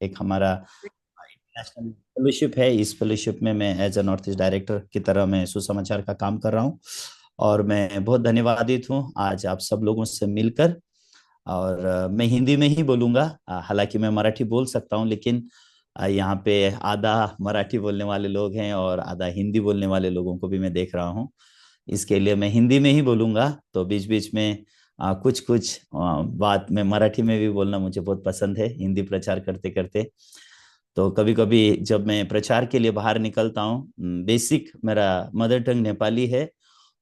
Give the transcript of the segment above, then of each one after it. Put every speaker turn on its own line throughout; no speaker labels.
एक हमारा international fellowship है। इस फेलोशिप में मैं as a north east director की तरह मैं सुसमाचार का काम कर रहा हूँ। और मैं बहुत धन्यवादित हूँ आज आप सब लोगों से मिलकर। और मैं हिंदी में ही बोलूंगा। हालांकि मैं मराठी बोल सकता हूँ, लेकिन यहाँ पे आधा मराठी बोलने वाले लोग हैं और आधा हिंदी बोलने वाले लोगों को भी मैं देख रहा हूँ। इसके लिए मैं हिंदी में ही बोलूंगा। तो बीच बीच में कुछ कुछ बात मैं मराठी में भी बोलना मुझे बहुत पसंद है हिंदी प्रचार करते करते। तो कभी कभी जब मैं प्रचार के लिए बाहर निकलता हूँ, बेसिक मेरा मदर टंग नेपाली है।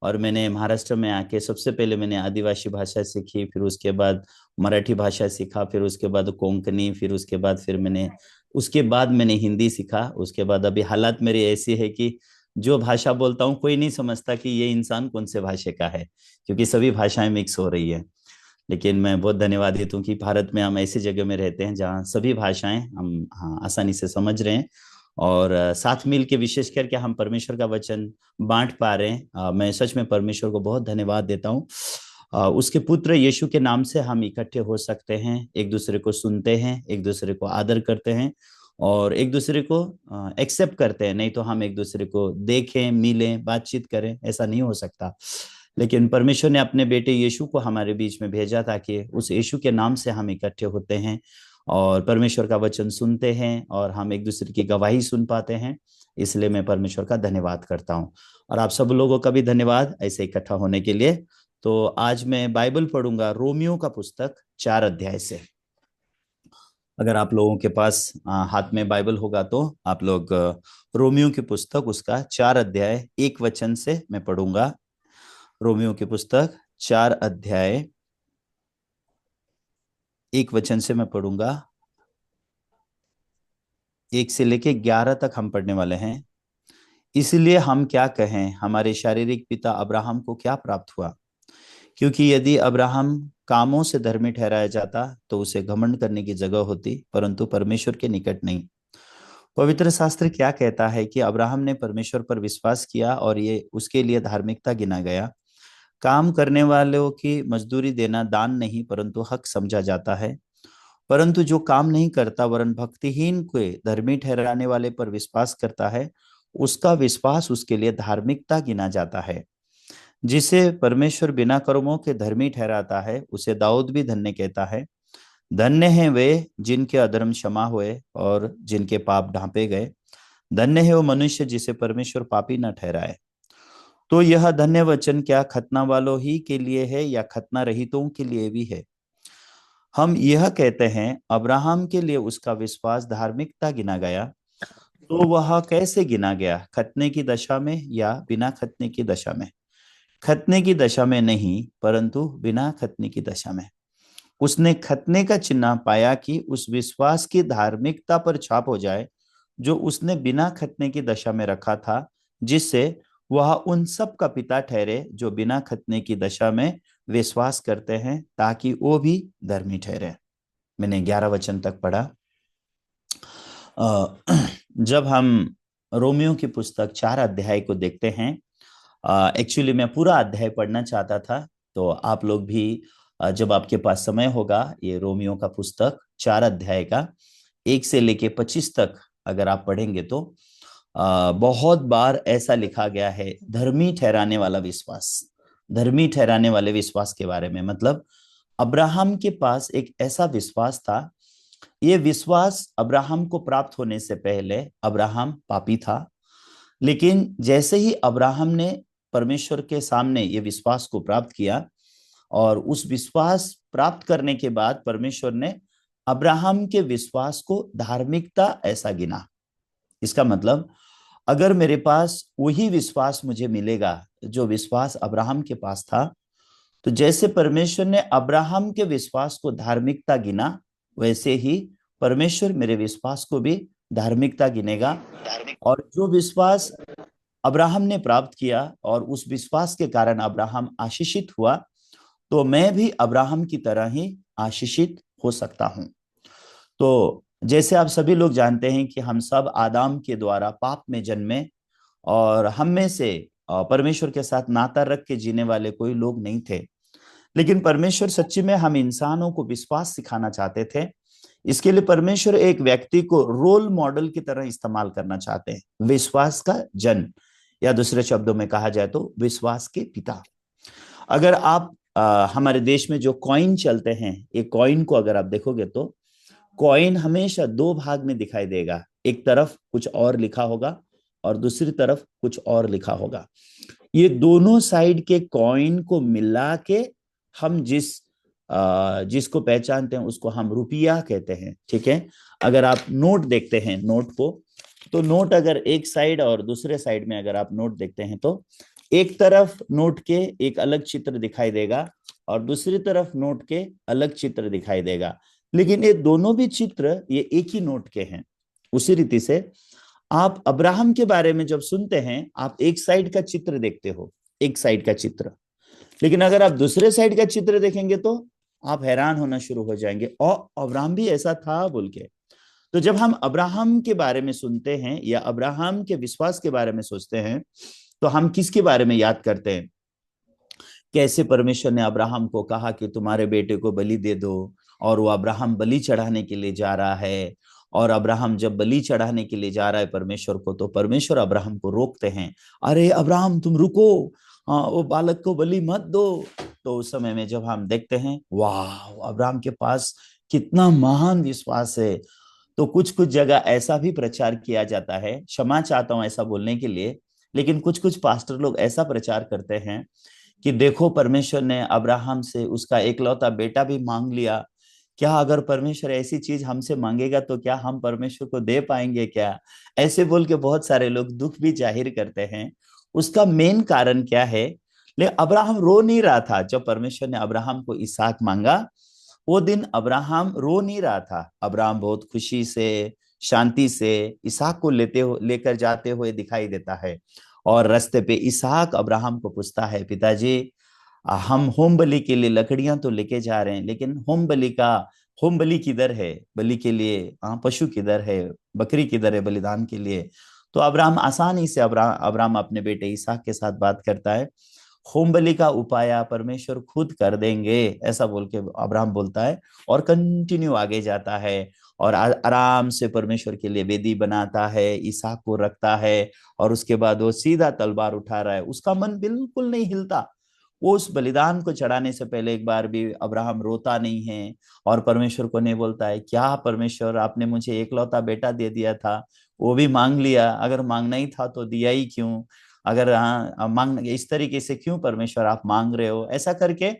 और मैंने महाराष्ट्र में आके सबसे पहले मैंने आदिवासी भाषा सीखी, फिर उसके बाद मराठी भाषा सीखा, फिर उसके बाद कोंकणी, फिर उसके बाद मैंने हिंदी सीखा। उसके बाद अभी हालात मेरी ऐसी है कि जो भाषा बोलता हूँ कोई नहीं समझता कि ये इंसान कौन से भाषा का है, क्योंकि सभी भाषाएं मिक्स हो रही है। लेकिन मैं बहुत धन्यवादित हूँ कि भारत में हम ऐसी जगह में रहते हैं जहाँ सभी भाषाएं हम हाँ आसानी से समझ रहे हैं। और साथ मिल के विशेष करके हम परमेश्वर का वचन बांट पा रहे हैं। मैं सच में परमेश्वर को बहुत धन्यवाद देता हूँ। उसके पुत्र यीशु के नाम से हम इकट्ठे हो सकते हैं, एक दूसरे को सुनते हैं, एक दूसरे को आदर करते हैं और एक दूसरे को एक्सेप्ट करते हैं। नहीं तो हम एक दूसरे को देखें, मिलें, बातचीत करें, ऐसा नहीं हो सकता। लेकिन परमेश्वर ने अपने बेटे यीशु को हमारे बीच में भेजा ताकि उस यीशु के नाम से हम इकट्ठे होते हैं और परमेश्वर का वचन सुनते हैं और हम एक दूसरे की गवाही सुन पाते हैं। इसलिए मैं परमेश्वर का धन्यवाद करता हूँ और आप सब लोगों का भी धन्यवाद ऐसे इकट्ठा होने के लिए। तो आज मैं बाइबल पढ़ूंगा रोमियो का पुस्तक 4 अध्याय से। अगर आप लोगों के पास हाथ में बाइबल होगा तो आप लोग रोमियो की पुस्तक उसका 4 अध्याय 1 वचन से मैं पढ़ूंगा। रोमियो की पुस्तक 4 अध्याय 1 वचन से मैं पढ़ूंगा। 1 से लेके 11 तक हम पढ़ने वाले हैं। इसलिए हम क्या कहें, हमारे शारीरिक पिता अब्राहम को क्या प्राप्त हुआ? क्योंकि यदि अब्राहम कामों से धर्मी ठहराया जाता तो उसे घमंड करने की जगह होती, परंतु परमेश्वर के निकट नहीं। पवित्र शास्त्र क्या कहता है कि अब्राहम ने परमेश्वर पर विश्वास किया और ये उसके लिए धार्मिकता गिना गया। काम करने वालों की मजदूरी देना दान नहीं परंतु हक समझा जाता है। परंतु जो काम नहीं करता वरन भक्तिहीन को धर्मी ठहराने वाले पर विश्वास करता है, उसका विश्वास उसके लिए धार्मिकता गिना जाता है। जिसे परमेश्वर बिना कर्मों के धर्मी ठहराता है उसे दाऊद भी धन्य कहता है। धन्य हैं वे जिनके अधर्म क्षमा हुए और जिनके पाप ढांपे गए। धन्य है वो मनुष्य जिसे परमेश्वर पापी न ठहराए। तो यह धन्य वचन क्या खतना वालों ही के लिए है या खतना रहितों के लिए भी है? हम यह कहते हैं अब्राहम के लिए उसका विश्वास धार्मिकता गिना गया। तो वह कैसे गिना गया, खतने की दशा में या बिना खतने की दशा में? खतने की दशा में नहीं परंतु बिना खतने की दशा में। उसने खतने का चिन्ह पाया कि उस विश्वास की धार्मिकता पर छाप हो जाए जो उसने बिना खतने की दशा में रखा था, जिससे वह उन सब का पिता ठहरे जो बिना खतने की दशा में विश्वास करते हैं, ताकि वो भी धर्मी ठहरे। मैंने 11 वचन तक पढ़ा। जब हम रोमियो की पुस्तक 4 अध्याय को देखते हैं, एक्चुअली मैं पूरा अध्याय पढ़ना चाहता था। तो आप लोग भी जब आपके पास समय होगा ये रोमियो का पुस्तक 4 अध्याय का 1 से लेके 25 तक अगर आप पढ़ेंगे तो बहुत बार ऐसा लिखा गया है धर्मी ठहराने वाला विश्वास, धर्मी ठहराने वाले विश्वास के बारे में। मतलब अब्राहम के पास एक ऐसा विश्वास था। ये विश्वास अब्राहम को प्राप्त होने से पहले अब्राहम पापी था, लेकिन जैसे ही अब्राहम ने परमेश्वर के सामने ये विश्वास को प्राप्त किया और उस विश्वास प्राप्त करने के बाद परमेश्वर ने अब्राहम के विश्वास को धार्मिकता ऐसा गिना। इसका मतलब अगर मेरे पास वही विश्वास मुझे मिलेगा जो विश्वास अब्राहम के पास था, तो जैसे परमेश्वर ने अब्राहम के विश्वास को धार्मिकता गिना, वैसे ही परमेश्वर मेरे विश्वास को भी धार्मिकता गिनेगा। और जो विश्वास अब्राहम ने प्राप्त किया और उस विश्वास के कारण अब्राहम आशीषित हुआ, तो मैं भी अब्राहम की तरह ही आशीषित हो सकता हूं। तो जैसे आप सभी लोग जानते हैं कि हम सब आदाम के द्वारा पाप में जन्मे और हम में से परमेश्वर के साथ नाता रख के जीने वाले कोई लोग नहीं थे। लेकिन परमेश्वर सच्ची में हम इंसानों को विश्वास सिखाना चाहते थे इसके लिए परमेश्वर एक व्यक्ति को रोल मॉडल की तरह इस्तेमाल करना चाहते हैं, विश्वास का जन, या दूसरे शब्दों में कहा जाए तो विश्वास के पिता। अगर आप हमारे देश में जो कॉइन चलते हैं, एक कॉइन को अगर आप देखोगे तो कॉइन हमेशा दो भाग में दिखाई देगा, एक तरफ कुछ और लिखा होगा और दूसरी तरफ कुछ और लिखा होगा। ये दोनों साइड के कॉइन को मिला के हम जिसको पहचानते हैं उसको हम रुपया कहते हैं, ठीक है। अगर आप नोट देखते हैं, नोट को, तो नोट अगर एक साइड और दूसरे साइड में अगर आप नोट देखते हैं तो एक तरफ नोट के एक अलग चित्र दिखाई देगा और दूसरी तरफ नोट के अलग चित्र दिखाई देगा, लेकिन ये दोनों भी चित्र ये एक ही नोट के हैं। उसी रीति से आप अब्राहम के बारे में जब सुनते हैं, आप एक साइड का चित्र देखते हो, एक साइड का चित्र, लेकिन अगर आप दूसरे साइड का चित्र देखेंगे तो आप हैरान होना शुरू हो जाएंगे, और अब्राहम भी ऐसा था बोल के। तो जब हम अब्राहम के बारे में सुनते हैं या अब्राहम के विश्वास के बारे में सोचते हैं, तो हम किसके बारे में याद करते हैं? कैसे परमेश्वर ने अब्राहम को कहा कि तुम्हारे बेटे को बलि दे दो, और वो अब्राहम बलि चढ़ाने के लिए जा रहा है। और अब्राहम जब बलि चढ़ाने के लिए जा रहा है परमेश्वर को, तो परमेश्वर अब्राहम को रोकते हैं, अरे अब्राहम तुम रुको, वो बालक को बलि मत दो। तो उस समय में जब हम देखते हैं, वाह, अब्राहम के पास कितना महान विश्वास है। तो कुछ कुछ जगह ऐसा भी प्रचार किया जाता है, क्षमा चाहता हूं ऐसा बोलने के लिए, लेकिन कुछ कुछ पास्टर लोग ऐसा प्रचार करते हैं कि देखो परमेश्वर ने अब्राहम से उसका एकलौता बेटा भी मांग लिया, क्या अगर परमेश्वर ऐसी चीज हमसे मांगेगा तो क्या हम परमेश्वर को दे पाएंगे क्या? ऐसे बोल के बहुत सारे लोग दुख भी जाहिर करते हैं। उसका मेन कारण क्या है? लेकिन अब्राहम रो नहीं रहा था जब परमेश्वर ने अब्राहम को इसहाक मांगा। वो दिन अब्राहम रो नहीं रहा था, अब्राहम बहुत खुशी से, शांति से इसहाक को लेकर जाते हुए दिखाई देता है। और रास्ते पे इसहाक अब्राहम को पूछता है, पिताजी हम होम बलि के लिए लकड़ियां तो लेके जा रहे हैं, लेकिन होम बलि किधर है? बलि के लिए पशु किधर है? बकरी किधर है बलिदान के लिए? तो अब्राहम आसानी से अब्राहम अपने बेटे इसहाक के साथ बात करता है, होम बलि का उपाय परमेश्वर खुद कर देंगे, ऐसा बोल के अब्राहम बोलता है और कंटिन्यू आगे जाता है। और आराम से परमेश्वर के लिए वेदी बनाता है, इसहाक को रखता है, और उसके बाद वो सीधा तलवार उठा रहा है, उसका मन बिल्कुल नहीं हिलता। वो उस बलिदान को चढ़ाने से पहले एक बार भी अब्राहम रोता नहीं है, और परमेश्वर को नहीं बोलता है, क्या परमेश्वर आपने मुझे एकलौता बेटा दे दिया था, वो भी मांग लिया, अगर मांगना ही था तो दिया ही क्यों? अगर मांग इस तरीके से क्यों परमेश्वर आप मांग रहे हो? ऐसा करके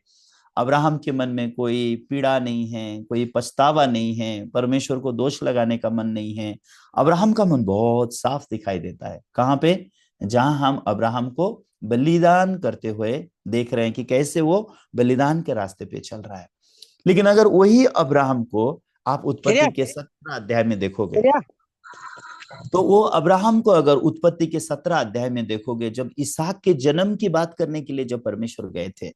अब्राहम के मन में कोई पीड़ा नहीं है, कोई पछतावा नहीं है, परमेश्वर को दोष लगाने का मन नहीं है। अब्राहम का मन बहुत साफ दिखाई देता है। कहाँ पे? जहां हम अब्राहम को बलिदान करते हुए देख रहे हैं कि कैसे वो बलिदान के रास्ते पे चल रहा है। लेकिन अगर वही अब्राहम को आप उत्पत्ति के 17 अध्याय में देखोगे, तो वो अब्राहम को अगर उत्पत्ति के 17 अध्याय में देखोगे, जब इसहाक के जन्म की बात करने के लिए जब परमेश्वर गए थे,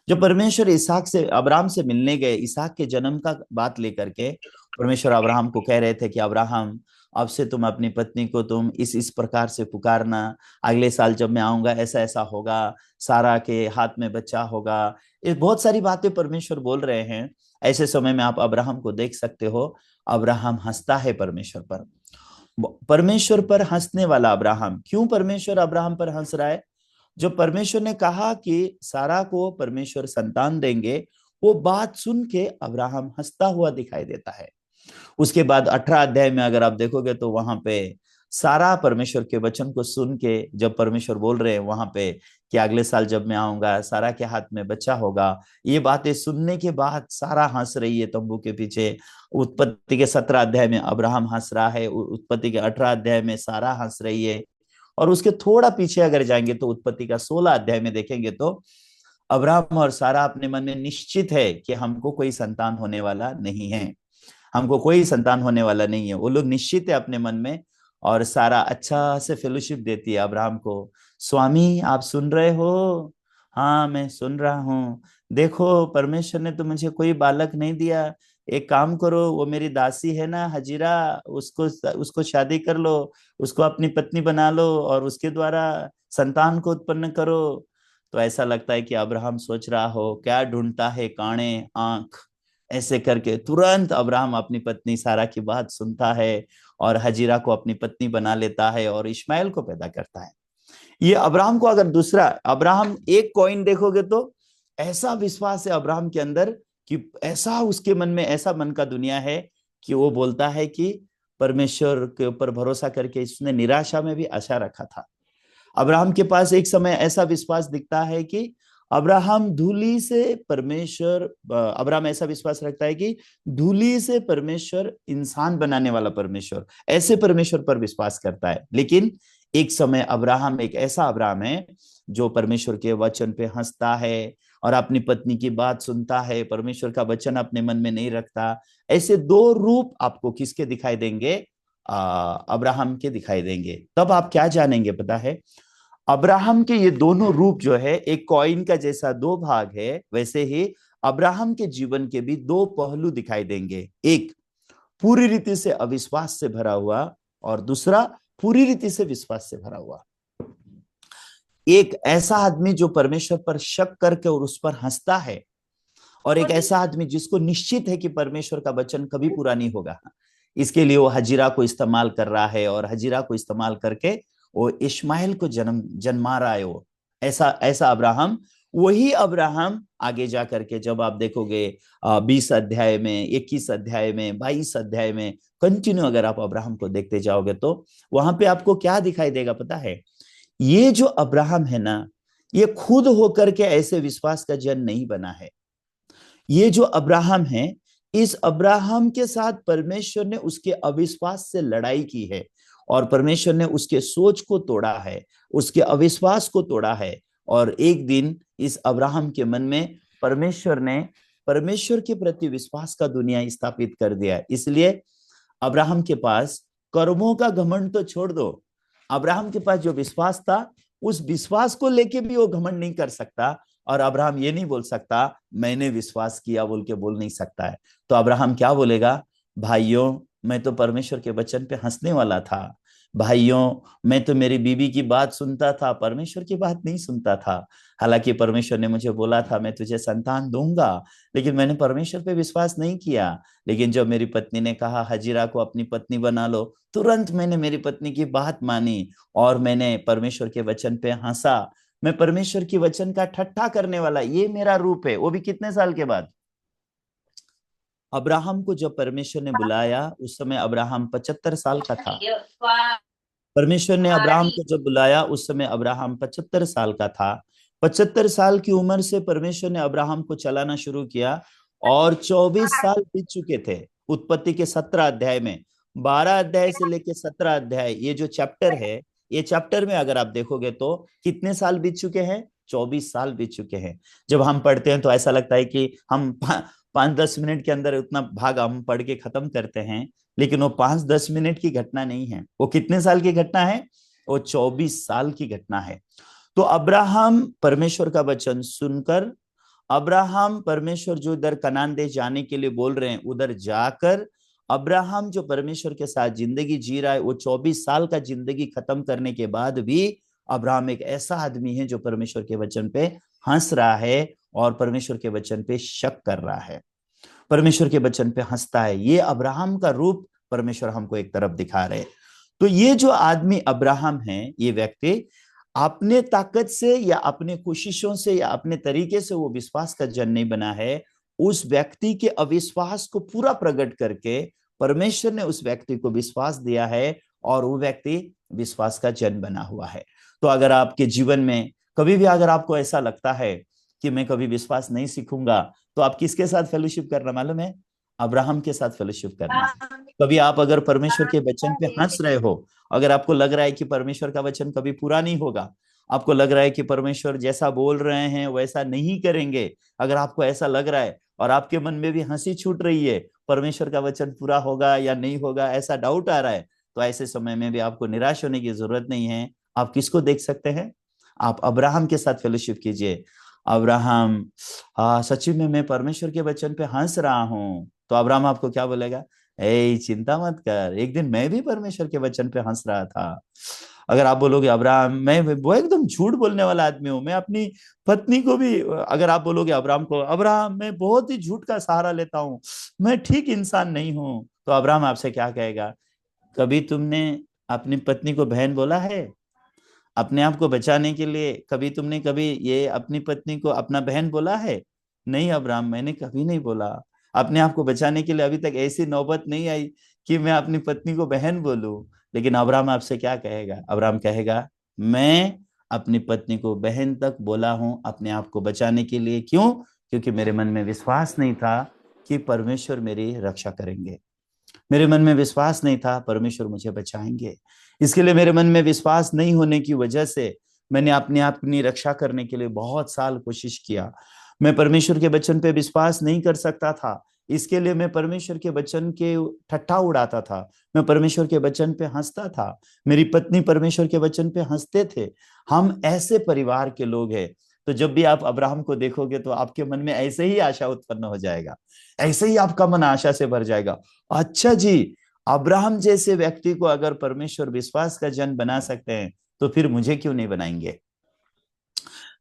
जब परमेश्वर इसहाक से अब्राहम से मिलने गए, इसहाक के जन्म का बात लेकर के परमेश्वर अब्राहम को कह रहे थे कि अब्राहम, अब से तुम अपनी पत्नी को तुम इस प्रकार से पुकारना, अगले साल जब मैं आऊंगा ऐसा ऐसा होगा, सारा के हाथ में बच्चा होगा। ये बहुत सारी बातें परमेश्वर बोल रहे हैं। ऐसे समय में आप अब्राहम को देख सकते हो, अब्राहम हंसता है परमेश्वर पर। परमेश्वर पर हंसने वाला अब्राहम, क्यों परमेश्वर अब्राहम पर हंस रहा है? जो परमेश्वर ने कहा कि सारा को परमेश्वर संतान देंगे, वो बात सुन के अब्राहम हंसता हुआ दिखाई देता है। उसके बाद 18 अध्याय में अगर आप देखोगे तो वहां पे सारा परमेश्वर के वचन को सुन के, जब परमेश्वर बोल रहे हैं वहां पे कि अगले साल जब मैं आऊंगा सारा के हाथ में बच्चा होगा, ये बातें सुनने के बाद सारा हंस रही है तंबू के पीछे। उत्पत्ति के 17 अध्याय में अब्राहम हंस रहा है, उत्पत्ति के 18 अध्याय में सारा हंस रही है। और उसके थोड़ा पीछे अगर जाएंगे तो उत्पत्ति का 16 अध्याय में देखेंगे तो अब्राहम और सारा अपने मन में निश्चित है कि हमको कोई संतान होने वाला नहीं है, हमको कोई संतान होने वाला नहीं है, वो लोग निश्चित है अपने मन में। और सारा अच्छा से फेलोशिप देती है अब्राहम को, स्वामी आप सुन रहे हो? हाँ मैं सुन रहा हूँ। देखो परमेश्वर ने तो मुझे कोई बालक नहीं दिया, एक काम करो, वो मेरी दासी है ना हजीरा, उसको उसको शादी कर लो, उसको अपनी पत्नी बना लो और उसके द्वारा संतान को उत्पन्न करो। तो ऐसा लगता है कि अब्राहम सोच रहा हो, क्या ढूंढता है काणे आंख, ऐसे करके तुरंत अब्राहम अपनी पत्नी सारा की बात सुनता है और हजीरा को अपनी पत्नी बना लेता है और इश्माइल को पैदा करता है। ये अब्राहम को, अगर दूसरा अब्राहम एक कॉइन देखोगे तो ऐसा विश्वास है अब्राहम के अंदर कि ऐसा उसके मन में ऐसा मन का दुनिया है कि वो बोलता है कि परमेश्वर के ऊपर भरोसा करके इसने निराशा में भी आशा रखा था। अब्राहम के पास एक समय ऐसा विश्वास दिखता है कि अब्राहम धूली से परमेश्वर अब्राहम ऐसा विश्वास रखता है कि धूली से परमेश्वर इंसान बनाने वाला परमेश्वर, ऐसे परमेश्वर पर विश्वास करता है। लेकिन एक समय अब्राहम एक ऐसा अब्राहम है जो परमेश्वर के वचन पे हंसता है और अपनी पत्नी की बात सुनता है, परमेश्वर का वचन अपने मन में नहीं रखता। ऐसे दो रूप आपको किसके दिखाई देंगे? अब्राहम के दिखाई देंगे। तब आप क्या जानेंगे पता है? अब्राहम के ये दोनों रूप जो है, एक कॉइन का जैसा दो भाग है, वैसे ही अब्राहम के जीवन के भी दो पहलू दिखाई देंगे। एक पूरी रीति से अविश्वास से भरा हुआ और दूसरा पूरी रीति से विश्वास से भरा हुआ। एक ऐसा आदमी जो परमेश्वर पर शक करके और उस पर हंसता है, और एक ऐसा आदमी जिसको निश्चित है कि परमेश्वर का वचन कभी पूरा नहीं होगा। इसके लिए वो हजीरा को इस्तेमाल कर रहा है और हजीरा को इस्तेमाल करके वो इश्माइल को जन्मा रहा है। वो ऐसा ऐसा अब्राहम, वही अब्राहम आगे जा करके जब आप देखोगे 20 अध्याय में, 21 अध्याय में, 22 अध्याय में कंटिन्यू अगर आप अब्राहम को देखते जाओगे तो वहां पे आपको क्या दिखाई देगा पता है? ये जो अब्राहम है ना, ये खुद होकर के ऐसे विश्वास का जन नहीं बना है। ये जो अब्राहम है, इस अब्राहम के साथ परमेश्वर ने उसके अविश्वास से लड़ाई की है और परमेश्वर ने उसके सोच को तोड़ा है, उसके अविश्वास को तोड़ा है। और एक दिन इस अब्राहम के मन में परमेश्वर ने परमेश्वर के प्रति विश्वास का दुनिया स्थापित कर दिया। इसलिए अब्राहम के पास कर्मों का घमंड तो छोड़ दो, अब्राहम के पास जो विश्वास था उस विश्वास को लेके भी वो घमंड नहीं कर सकता। और अब्राहम ये नहीं बोल सकता मैंने विश्वास किया बोल के बोल नहीं सकता है। तो अब्राहम क्या बोलेगा? भाइयों, मैं तो परमेश्वर के वचन पे हंसने वाला था। भाइयों, मैं तो मेरी बीवी की बात सुनता था, परमेश्वर की बात नहीं सुनता था। हालांकि परमेश्वर ने मुझे बोला था मैं तुझे संतान दूंगा, लेकिन मैंने परमेश्वर पे विश्वास नहीं किया। लेकिन जब मेरी पत्नी ने कहा हजीरा को अपनी पत्नी बना लो, तुरंत मैंने मेरी पत्नी की बात मानी और मैंने परमेश्वर के वचन पे हंसा। मैं परमेश्वर की वचन का ठट्ठा करने वाला, ये मेरा रूप है। वो भी कितने साल के बाद? अब्राहम को जब परमेश्वर ने बुलाया उस समय अब्राहम 75 साल का था। परमेश्वर ने अब्राहम को जब बुलाया उस समय अब्राहम 75 साल का था। 75 साल की उम्र से परमेश्वर ने अब्राहम को चलाना शुरू किया और 24 साल बीत चुके थे। उत्पत्ति के 17 अध्याय में, 12 अध्याय से लेके 17 अध्याय, ये जो चैप्टर है, ये चैप्टर में अगर आप देखोगे तो कितने साल बीत चुके हैं? 24 साल बीत चुके हैं। जब हम पढ़ते हैं तो ऐसा लगता है कि हम 5-10 मिनट के अंदर उतना भाग हम पढ़ के खत्म करते हैं, लेकिन वो 5-10 मिनट की घटना नहीं है। वो कितने साल की घटना है? वो 24 साल की घटना है। तो अब्राहम परमेश्वर का वचन सुनकर, अब्राहम परमेश्वर जो इधर कनान देश जाने के लिए बोल रहे हैं उधर जाकर, अब्राहम जो परमेश्वर के साथ जिंदगी जी रहा है, वो 24 साल का जिंदगी खत्म करने के बाद भी अब्राहम एक ऐसा आदमी है जो परमेश्वर के वचन पे हंस रहा है और परमेश्वर के वचन पे शक कर रहा है, परमेश्वर के वचन पे हंसता है। ये अब्राहम का रूप परमेश्वर हमको एक तरफ दिखा रहे। तो ये जो आदमी अब्राहम है, ये व्यक्ति अपने ताकत से या अपने कोशिशों से या अपने तरीके से वो विश्वास का जन नहीं बना है। उस व्यक्ति के अविश्वास को पूरा प्रकट करके परमेश्वर ने उस व्यक्ति को विश्वास दिया है और वो व्यक्ति विश्वास का जन बना हुआ है। तो अगर आपके जीवन में कभी भी अगर आपको ऐसा लगता है कि मैं कभी विश्वास नहीं सीखूंगा, तो आप किसके साथ फेलोशिप करना मालूम है? अब्राहम के साथ फेलोशिप करना है। कभी आप अगर परमेश्वर के वचन पे हंस रहे हो, अगर आपको लग रहा है कि परमेश्वर का वचन कभी पूरा नहीं होगा, आपको लग रहा है कि परमेश्वर जैसा बोल रहे हैं वैसा नहीं करेंगे, अगर आपको ऐसा लग रहा है और आपके मन में भी हंसी छूट रही है परमेश्वर का वचन पूरा होगा या नहीं होगा, ऐसा डाउट आ रहा है, तो ऐसे समय में भी आपको निराश होने की जरूरत नहीं है। आप किसको देख सकते हैं? आप अब्राहम के साथ फेलोशिप कीजिए। अब्राहम, सच्ची में मैं परमेश्वर के वचन पे हंस रहा हूँ। तो अब्राहम आपको क्या बोलेगा? ए चिंता मत कर, एक दिन मैं भी परमेश्वर के वचन पे हंस रहा था। अगर आप बोलोगे अब्राहम, मैं वो एकदम झूठ बोलने वाला आदमी हूं, मैं अपनी पत्नी को भी, अगर आप बोलोगे अब्राहम को, अब्राहम मैं बहुत ही झूठ का सहारा लेता हूँ, मैं ठीक इंसान नहीं हूं, तो अब्राहम आपसे क्या कहेगा? कभी तुमने अपनी पत्नी को बहन बोला है? अपने आप को बचाने के लिए कभी तुमने कभी ये अपनी पत्नी को अपना बहन बोला है? नहीं अब्राहम, मैंने कभी नहीं बोला। अपने आप को बचाने के लिए अभी तक ऐसी नौबत नहीं आई कि मैं अपनी पत्नी को बहन बोलूं। लेकिन अब्राहम आपसे क्या कहेगा? अब्राहम कहेगा, मैं अपनी पत्नी को बहन तक बोला हूं अपने आप को बचाने के लिए। क्यों? क्योंकि मेरे मन में विश्वास नहीं था कि परमेश्वर मेरी रक्षा करेंगे। मेरे मन में विश्वास नहीं था परमेश्वर मुझे बचाएंगे। इसके लिए मेरे मन में विश्वास नहीं होने की वजह से मैंने अपने आप की रक्षा करने के लिए बहुत साल कोशिश किया। मैं परमेश्वर के वचन पे विश्वास नहीं कर सकता था, इसके लिए मैं परमेश्वर के वचन के ठट्ठा उड़ाता था, मैं परमेश्वर के वचन पे हंसता था, मेरी पत्नी परमेश्वर के वचन पे हंसते थे। हम ऐसे परिवार के लोग हैं। तो जब भी आप अब्राहम को देखोगे तो आपके मन में ऐसे ही आशा उत्पन्न हो जाएगा, ऐसे ही आपका मन आशा से भर जाएगा। अच्छा जी, अब्राहम जैसे व्यक्ति को अगर परमेश्वर विश्वास का जन बना सकते हैं तो फिर मुझे क्यों नहीं बनाएंगे?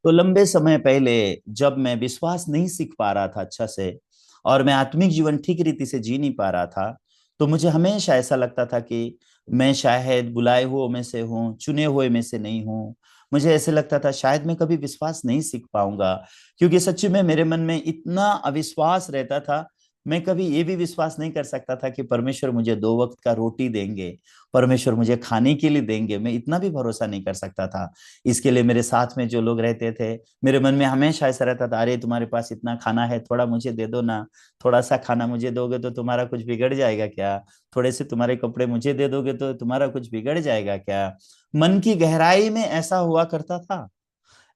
तो लंबे समय पहले जब मैं विश्वास नहीं सीख पा रहा था अच्छा से, और मैं आत्मिक जीवन ठीक रीति से जी नहीं पा रहा था, तो मुझे हमेशा ऐसा लगता था कि मैं शायद बुलाए हुए में से हूँ, चुने हुए में से नहीं हूँ। मुझे ऐसे लगता था शायद मैं कभी विश्वास नहीं सीख पाऊंगा, क्योंकि सच्ची में मेरे मन में इतना अविश्वास रहता था। मैं कभी ये भी विश्वास नहीं कर सकता था कि परमेश्वर मुझे 2 वक्त का रोटी देंगे, परमेश्वर मुझे खाने के लिए देंगे, मैं इतना भी भरोसा नहीं कर सकता था। इसके लिए मेरे साथ में जो लोग रहते थे, मेरे मन में हमेशा ऐसा रहता था, अरे तुम्हारे पास इतना खाना है, थोड़ा मुझे दे दो ना, थोड़ा सा खाना मुझे दोगे तो तुम्हारा कुछ बिगड़ जाएगा क्या? थोड़े से तुम्हारे कपड़े मुझे दे दोगे तो तुम्हारा कुछ बिगड़ जाएगा क्या? मन की गहराई में ऐसा हुआ करता था।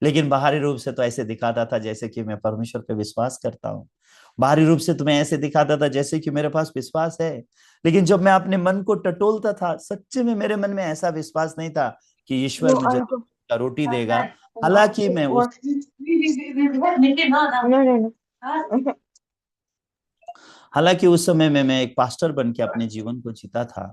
लेकिन बाहरी रूप से तो ऐसे दिखाता था जैसे कि मैं परमेश्वर पे विश्वास करता हूँ, बाहरी रूप से तुम्हें ऐसे दिखाता था जैसे कि मेरे पास विश्वास है। लेकिन जब मैं अपने मन को टटोलता था, सच्चे में मेरे मन में ऐसा विश्वास नहीं था कि ईश्वर मुझे रोटी देगा। हालांकि मैं उस हालांकि उस समय में मैं एक पास्टर बन के अपने जीवन को जीता था,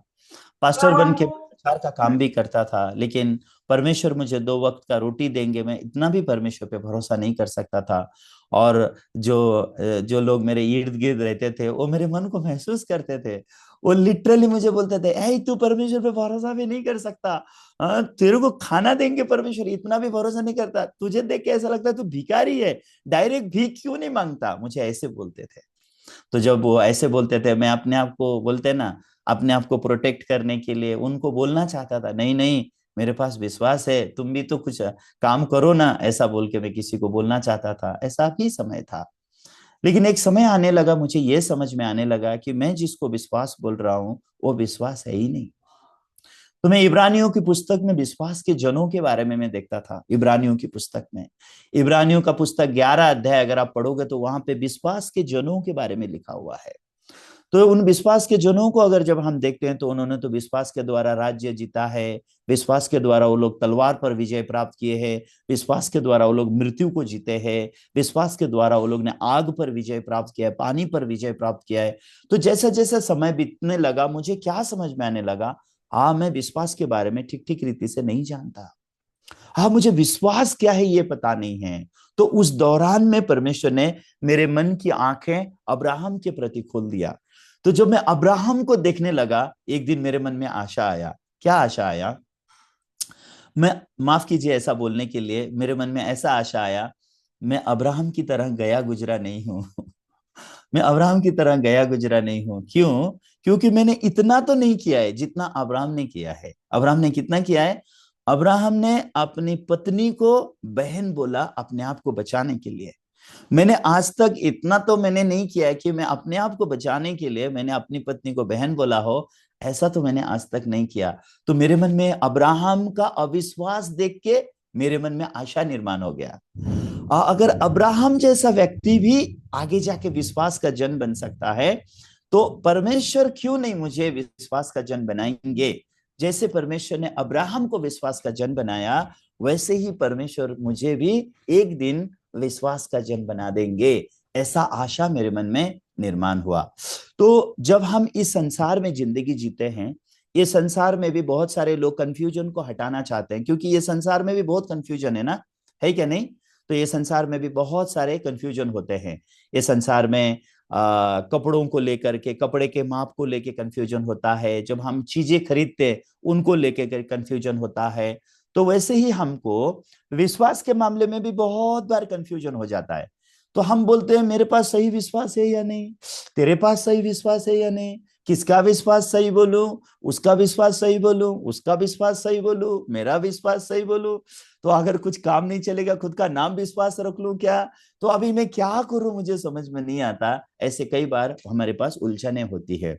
पास्टर बन के प्रचार का काम भी करता था। लेकिन परमेश्वर मुझे 2 वक्त का रोटी देंगे, मैं इतना भी परमेश्वर पे भरोसा नहीं कर सकता था। और जो लोग मेरे इर्द गिर्द रहते थे वो मेरे मन को महसूस करते थे। वो लिटरली मुझे बोलते थे, ऐ तू परमेश्वर पे भरोसा भी नहीं कर सकता, तेरे को खाना देंगे परमेश्वर, इतना भी भरोसा नहीं करता, तुझे देख के ऐसा लगता है तू भिखारी है, डायरेक्ट भीख क्यों नहीं मांगता, मुझे ऐसे बोलते थे। तो जब वो ऐसे बोलते थे, मैं अपने आप को बोलते ना, अपने आप को प्रोटेक्ट करने के लिए उनको बोलना चाहता था, नहीं नहीं, मेरे पास विश्वास है, तुम भी तो कुछ काम करो ना, ऐसा बोल के मैं किसी को बोलना चाहता था। ऐसा भी समय था। लेकिन एक समय आने लगा, मुझे ये समझ में आने लगा कि मैं जिसको विश्वास बोल रहा हूँ वो विश्वास है ही नहीं। तो मैं इब्रानियों की पुस्तक में विश्वास के जनों के बारे में मैं देखता था। इब्रानियों की पुस्तक में, इब्रानियों का पुस्तक 11 अध्याय अगर आप पढ़ोगे तो वहां पे विश्वास के जनों के बारे में लिखा हुआ है। तो उन विश्वास के जनों को अगर जब हम देखते हैं तो उन्होंने तो विश्वास के द्वारा राज्य जीता है, विश्वास के द्वारा वो लोग तलवार पर विजय प्राप्त किए हैं, विश्वास के द्वारा वो लोग मृत्यु को जीते हैं, विश्वास के द्वारा वो लोग ने आग पर विजय प्राप्त किया है, पानी पर विजय प्राप्त किया है। तो जैसा जैसा समय बीतने लगा मुझे क्या समझ में आने लगा, हाँ मैं विश्वास के बारे में ठीक ठीक रीति से नहीं जानता, हाँ मुझे विश्वास क्या है ये पता नहीं है। तो उस दौरान में परमेश्वर ने मेरे मन की आंखें अब्राहम के प्रति खोल दिया। तो जब मैं अब्राहम को देखने लगा, एक दिन मेरे मन में आशा आया। क्या आशा आया? मैं, माफ कीजिए ऐसा बोलने के लिए, मेरे मन में ऐसा आशा आया, मैं अब्राहम की तरह गया गुजरा नहीं हूं। मैं अब्राहम की तरह गया गुजरा नहीं हूं। क्यों? क्योंकि मैंने इतना तो नहीं किया है जितना अब्राहम ने किया है। अब्राहम ने कितना किया है? अब्राहम ने अपनी पत्नी को बहन बोला अपने आप को बचाने के लिए। मैंने आज तक इतना तो मैंने नहीं किया है कि मैं अपने आप को बचाने के लिए मैंने अपनी पत्नी को बहन बोला हो, ऐसा तो मैंने आज तक नहीं किया। तो मेरे मन में अब्राहम का अविश्वास देख के मेरे मन में आशा निर्माण हो गया। अगर अब्राहम जैसा व्यक्ति भी आगे जाके विश्वास का जन बन सकता है, तो परमेश्वर क्यों नहीं मुझे विश्वास का जन बनाएंगे? जैसे परमेश्वर ने अब्राहम को विश्वास का जन बनाया, वैसे ही परमेश्वर मुझे भी एक दिन विश्वास का जन बना देंगे, ऐसा आशा मेरे मन में निर्माण हुआ। तो जब हम इस संसार में जिंदगी जीते हैं, ये संसार में भी बहुत सारे लोग कंफ्यूजन को हटाना चाहते हैं, क्योंकि ये संसार में भी बहुत कंफ्यूजन है ना, है क्या नहीं? तो ये संसार में भी बहुत सारे कंफ्यूजन होते हैं। ये संसार में कपड़ों को लेकर के, कपड़े के माप को लेके कंफ्यूजन होता है, जब हम चीजें खरीदते उनको लेके कंफ्यूजन होता है। तो वैसे ही हमको विश्वास के मामले में भी बहुत बार कंफ्यूजन हो जाता है। तो हम बोलते हैं मेरे पास सही विश्वास है या नहीं, तेरे पास सही विश्वास है या नहीं, किसका विश्वास सही बोलूं, उसका विश्वास सही बोलूं, उसका विश्वास सही बोलूं, मेरा विश्वास सही बोलूं। तो अगर कुछ काम नहीं चलेगा, खुद का नाम विश्वास रख लूं क्या? तो अभी मैं क्या करूं, मुझे समझ में नहीं आता। ऐसे कई बार हमारे पास उलझने होती है।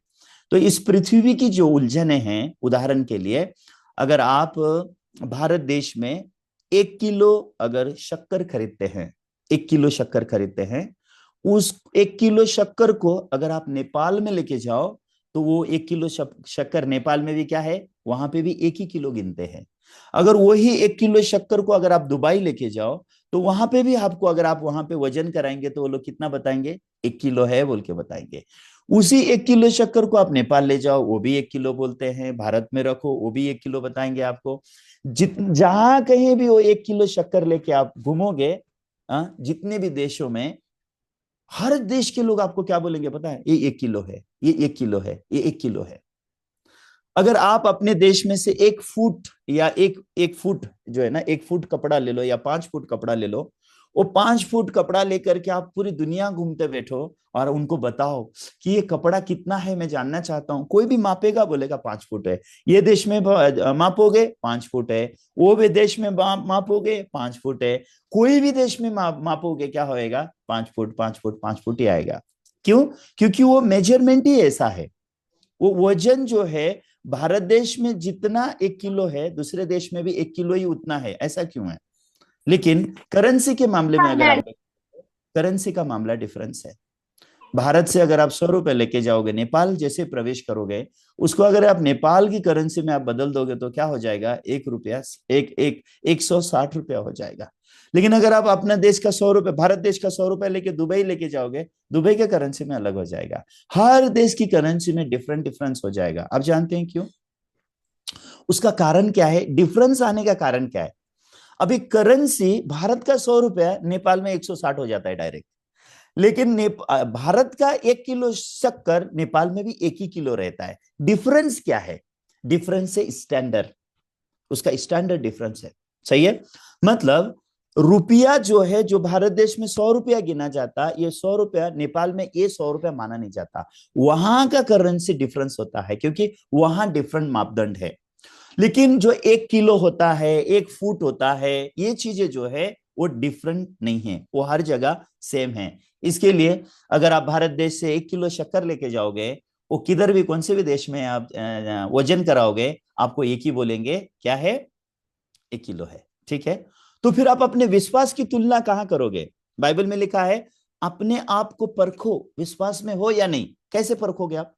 तो इस पृथ्वी की जो उलझने हैं, उदाहरण के लिए अगर आप भारत देश में 1 किलो अगर शक्कर खरीदते हैं, 1 किलो शक्कर खरीदते हैं, उस 1 किलो शक्कर को अगर आप नेपाल में लेके जाओ, तो वो 1 किलो शक्कर नेपाल में भी क्या है, वहां पे भी 1 ही किलो गिनते हैं। अगर वही 1 किलो शक्कर को अगर आप दुबई लेके जाओ, तो वहां पे भी आपको, अगर आप वहां पे वजन कराएंगे तो वो लोग कितना बताएंगे, 1 किलो है बोल के बताएंगे। उसी 1 किलो शक्कर को आप नेपाल ले जाओ, वो भी 1 किलो बोलते हैं, भारत में रखो वो भी 1 किलो बताएंगे आपको। जहां कहीं भी वो 1 किलो शक्कर लेके आप घूमोगे, जितने भी देशों में, हर देश के लोग आपको क्या बोलेंगे पता है, ये 1 किलो है, ये 1 किलो है, ये 1 किलो है। अगर आप अपने देश में से 1 फुट या एक एक फुट जो है ना, 1 फुट कपड़ा ले लो या 5 फुट कपड़ा ले लो, वो 5 फुट कपड़ा लेकर के आप पूरी दुनिया घूमते बैठो और उनको बताओ कि ये कपड़ा कितना है, मैं जानना चाहता हूं, कोई भी मापेगा, बोलेगा 5 फुट है। ये देश में मापोगे 5 फुट है, वो भी देश में मापोगे 5 फुट है, कोई भी देश में मापोगे क्या होएगा, 5 फुट 5 फुट 5 फुट ही आएगा। क्यों? क्योंकि वो मेजरमेंट ही ऐसा है। वो वजन जो है, भारत देश में जितना 1 किलो है, दूसरे देश में भी 1 किलो ही उतना है, ऐसा क्यों है? लेकिन करेंसी के मामले में अगर आप, करेंसी का मामला डिफरेंस है। भारत से अगर आप 100 रुपए लेके जाओगे, नेपाल जैसे प्रवेश करोगे, उसको अगर आप नेपाल की करेंसी में आप बदल दोगे तो क्या हो जाएगा, 1 रुपया, एक एक 160 रुपया हो जाएगा। लेकिन अगर आप अपना देश का 100 रुपए, भारत देश का 100 रुपए लेके दुबई लेके जाओगे, दुबई के करेंसी में अलग हो जाएगा। हर देश की करेंसी में डिफरेंट डिफरेंस हो जाएगा। आप जानते हैं क्यों? उसका कारण क्या है, डिफरेंस आने का कारण क्या है? अभी करेंसी, भारत का 100 रुपया नेपाल में 160 हो जाता है डायरेक्ट। लेकिन भारत का 1 किलो शक्कर नेपाल में भी 1 ही किलो रहता है। डिफरेंस क्या है? डिफरेंस है स्टैंडर्ड, उसका स्टैंडर्ड डिफरेंस है। सही है? मतलब रुपया जो है, जो भारत देश में 100 रुपया गिना जाता, ये 100 रुपया नेपाल में ये 100 रुपया माना नहीं जाता। वहां का करेंसी डिफरेंस होता है, क्योंकि वहां डिफरेंट मापदंड है। लेकिन जो 1 किलो होता है, 1 फुट होता है, ये चीजें जो है वो डिफरेंट नहीं है, वो हर जगह सेम है। इसके लिए अगर आप भारत देश से 1 किलो शक्कर लेके जाओगे, वो किधर भी, कौन से भी देश में आप वजन कराओगे, आपको एक ही बोलेंगे, क्या है, 1 किलो है। ठीक है? तो फिर आप अपने विश्वास की तुलना कहां करोगे? बाइबल में लिखा है, अपने आप को परखो, विश्वास में हो या नहीं। कैसे परखोगे आप?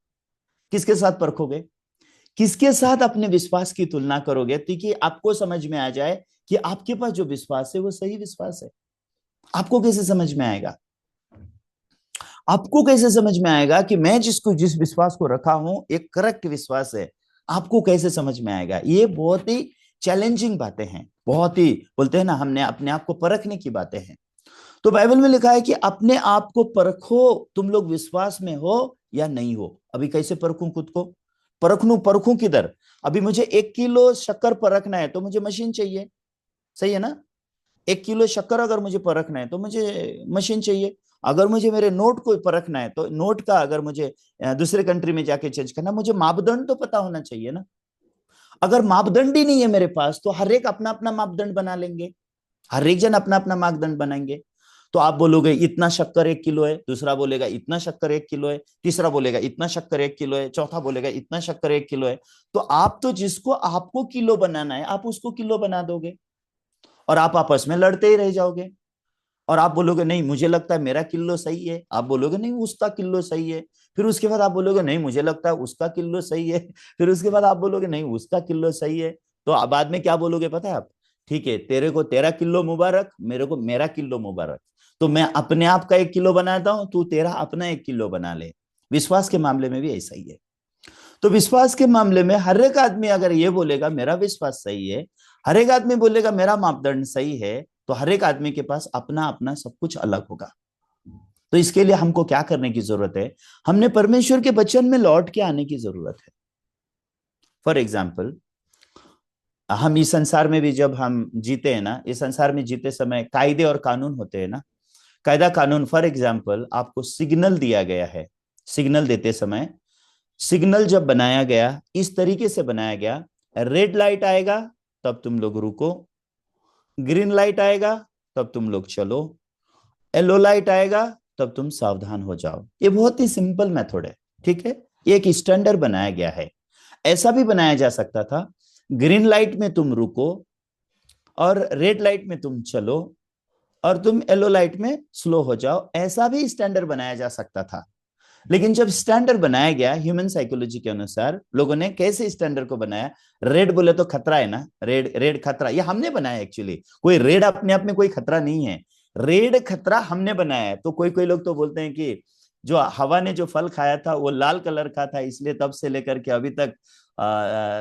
किसके साथ परखोगे? किसके साथ अपने विश्वास की तुलना करोगे, ताकि आपको समझ में आ जाए कि आपके पास जो विश्वास है वो सही विश्वास है। आपको कैसे समझ में आएगा? आपको कैसे समझ में आएगा कि मैं जिस विश्वास को रखा हूं एक करेक्ट विश्वास है? आपको कैसे समझ में आएगा? ये बहुत ही चैलेंजिंग बातें हैं, बहुत ही, बोलते हैं ना, हमने अपने आप को परखने की बातें हैं। तो बाइबल में लिखा है कि अपने आप को परखो, तुम लोग विश्वास में हो या नहीं हो। अभी कैसे परखूं खुद को? परखूं किधर? अभी मुझे 1 किलो शक्कर परखना है तो मुझे मशीन चाहिए। सही है ना? 1 किलो शक्कर अगर मुझे परखना है तो मुझे मशीन चाहिए। अगर मुझे मेरे नोट को परखना है, तो नोट का अगर मुझे दूसरे कंट्री में जाके चेंज करना, मुझे मापदंड तो पता होना चाहिए ना। अगर मापदंड ही नहीं है मेरे पास, तो हर एक अपना अपना मापदंड बना लेंगे, हर एक जन अपना अपना मापदंड बनाएंगे। तो आप बोलोगे इतना शक्कर 1 किलो है, दूसरा बोलेगा इतना शक्कर 1 किलो है, तीसरा बोलेगा इतना शक्कर 1 किलो है, चौथा बोलेगा इतना शक्कर 1 किलो है। तो आप तो जिसको आपको किलो बनाना है, आप उसको किलो बना दोगे और आप आपस में लड़ते ही रह जाओगे। और आप बोलोगे नहीं, मुझे लगता है मेरा किलो सही है, आप बोलोगे नहीं उसका किलो सही है, फिर उसके बाद आप बोलोगे नहीं मुझे लगता है उसका किलो सही है, फिर उसके बाद आप बोलोगे नहीं उसका किलो सही है। तो बाद में क्या बोलोगे पता है आप? ठीक है, तेरे को तेरा किलो मुबारक, मेरे को मेरा किलो मुबारक। तो मैं अपने आप का 1 किलो बनाता हूं, तू तेरा अपना 1 किलो बना ले। विश्वास के मामले में भी ऐसा ही है। तो विश्वास के मामले में हर एक आदमी अगर ये बोलेगा मेरा विश्वास सही है, हर एक आदमी बोलेगा मेरा मापदंड सही है, तो हर एक आदमी के पास अपना अपना सब कुछ अलग होगा। तो इसके लिए हमको क्या करने की जरूरत है? हमने परमेश्वर के वचन में लौट के आने की जरूरत है। फॉर एग्जाम्पल, हम इस संसार में भी जब हम जीते हैं ना, इस संसार में जीते समय कायदे और कानून होते हैं ना। कायदा कानून, फॉर एग्जाम्पल आपको सिग्नल दिया गया है। सिग्नल देते समय, सिग्नल जब बनाया गया इस तरीके से बनाया गया, रेड लाइट आएगा तब तुम लोग रुको, ग्रीन लाइट आएगा तब तुम लोग चलो, येलो लाइट आएगा तब तुम सावधान हो जाओ। ये बहुत ही सिंपल मेथड है, ठीक है। ये एक स्टैंडर्ड बनाया गया है। ऐसा भी बनाया जा सकता था, ग्रीन लाइट में तुम रुको और रेड लाइट में तुम चलो और तुम येलो लाइट में स्लो हो जाओ। ऐसा भी स्टैंडर्ड बनाया जा सकता था। लेकिन जब स्टैंडर्ड बनाया गया ह्यूमन साइकोलॉजी के अनुसार, लोगों ने कैसे स्टैंडर्ड को बनाया? रेड बोले तो खतरा है ना, रेड रेड खतरा, ये हमने बनाया एक्चुअली। कोई रेड अपने आप में कोई खतरा नहीं है, रेड खतरा हमने बनाया है। तो कोई कोई लोग तो बोलते हैं कि जो हवा ने जो फल खाया था वो लाल कलर का था, इसलिए तब से लेकर के अभी तक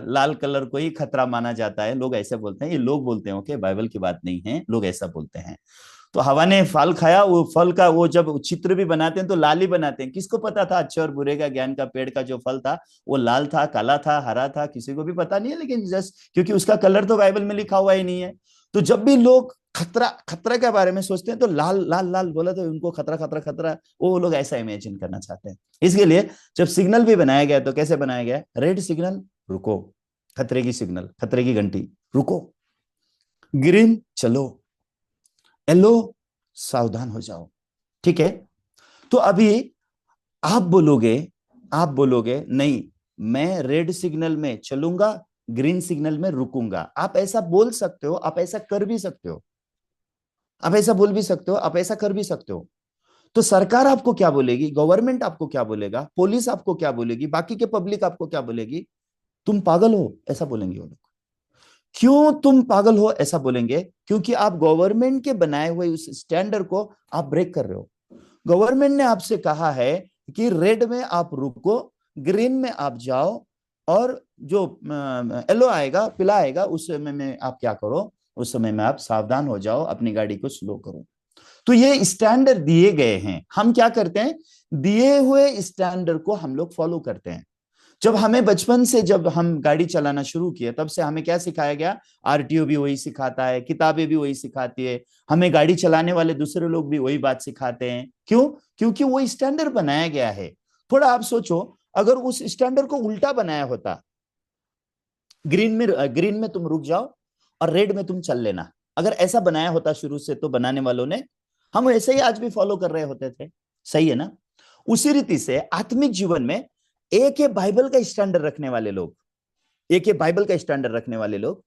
लाल कलर को ही खतरा माना जाता है। लोग ऐसे बोलते हैं, ये लोग बोलते हैं, ओके, बाइबल की बात नहीं है, लोग ऐसा बोलते हैं। तो हवा ने फल खाया, वो फल का वो जब चित्र भी बनाते हैं तो लाल ही बनाते हैं। किसको पता था अच्छे और बुरे का ज्ञान का पेड़ का जो फल था वो लाल था, काला था, हरा था, किसी को भी पता नहीं है। लेकिन जस्ट क्योंकि उसका कलर तो बाइबल में लिखा हुआ ही नहीं है, तो जब भी लोग खतरा खतरा के बारे में सोचते हैं तो लाल लाल लाल बोला तो उनको खतरा खतरा खतरा, वो लोग ऐसा इमेजिन करना चाहते हैं। इसके लिए जब सिग्नल भी बनाया गया तो कैसे बनाया गया? रेड सिग्नल, रुको, खतरे की सिग्नल, खतरे की घंटी, रुको, ग्रीन चलो, येलो सावधान हो जाओ, ठीक है। तो अभी आप बोलोगे, आप बोलोगे नहीं, मैं रेड सिग्नल में चलूंगा, ग्रीन सिग्नल में रुकूंगा। आप ऐसा बोल सकते हो, आप ऐसा कर भी सकते हो, आप ऐसा बोल भी सकते हो, आप ऐसा कर भी सकते हो। तो सरकार आपको क्या बोलेगी? गवर्नमेंट आपको क्या बोलेगा? पुलिस आपको क्या बोलेगी? बाकी के पब्लिक आपको क्या बोलेगी? तुम पागल हो, ऐसा बोलेंगे वो लोग। क्यों तुम पागल हो ऐसा बोलेंगे? क्योंकि आप गवर्नमेंट के बनाए हुए उस स्टैंडर्ड को आप ब्रेक कर रहे हो। गवर्नमेंट ने आपसे कहा है कि रेड में आप रुको, ग्रीन में आप जाओ, और जो येलो आएगा, पीला आएगा, उस समय में आप क्या करो? उस समय में आप सावधान हो जाओ, अपनी गाड़ी को स्लो करो। तो ये स्टैंडर्ड दिए गए हैं, हम क्या करते हैं? दिए हुए स्टैंडर्ड को हम लोग फॉलो करते हैं। जब हमें बचपन से, जब हम गाड़ी चलाना शुरू किए, तब से हमें क्या सिखाया गया? आरटीओ भी वही सिखाता है, किताबें भी वही सिखाती है, हमें गाड़ी चलाने वाले दूसरे लोग भी वही बात सिखाते हैं। क्यों? क्योंकि वो स्टैंडर्ड बनाया गया है। थोड़ा आप सोचो, अगर उस स्टैंडर्ड को उल्टा बनाया होता, ग्रीन में तुम रुक जाओ और रेड में तुम चल लेना, अगर ऐसा बनाया होता शुरू से तो बनाने वालों ने, हम ऐसे ही आज भी फॉलो कर रहे होते थे। सही है ना? उसी रीति से आत्मिक जीवन में एक है बाइबल का स्टैंडर्ड रखने वाले लोग, एक है बाइबल का स्टैंडर्ड रखने वाले लोग,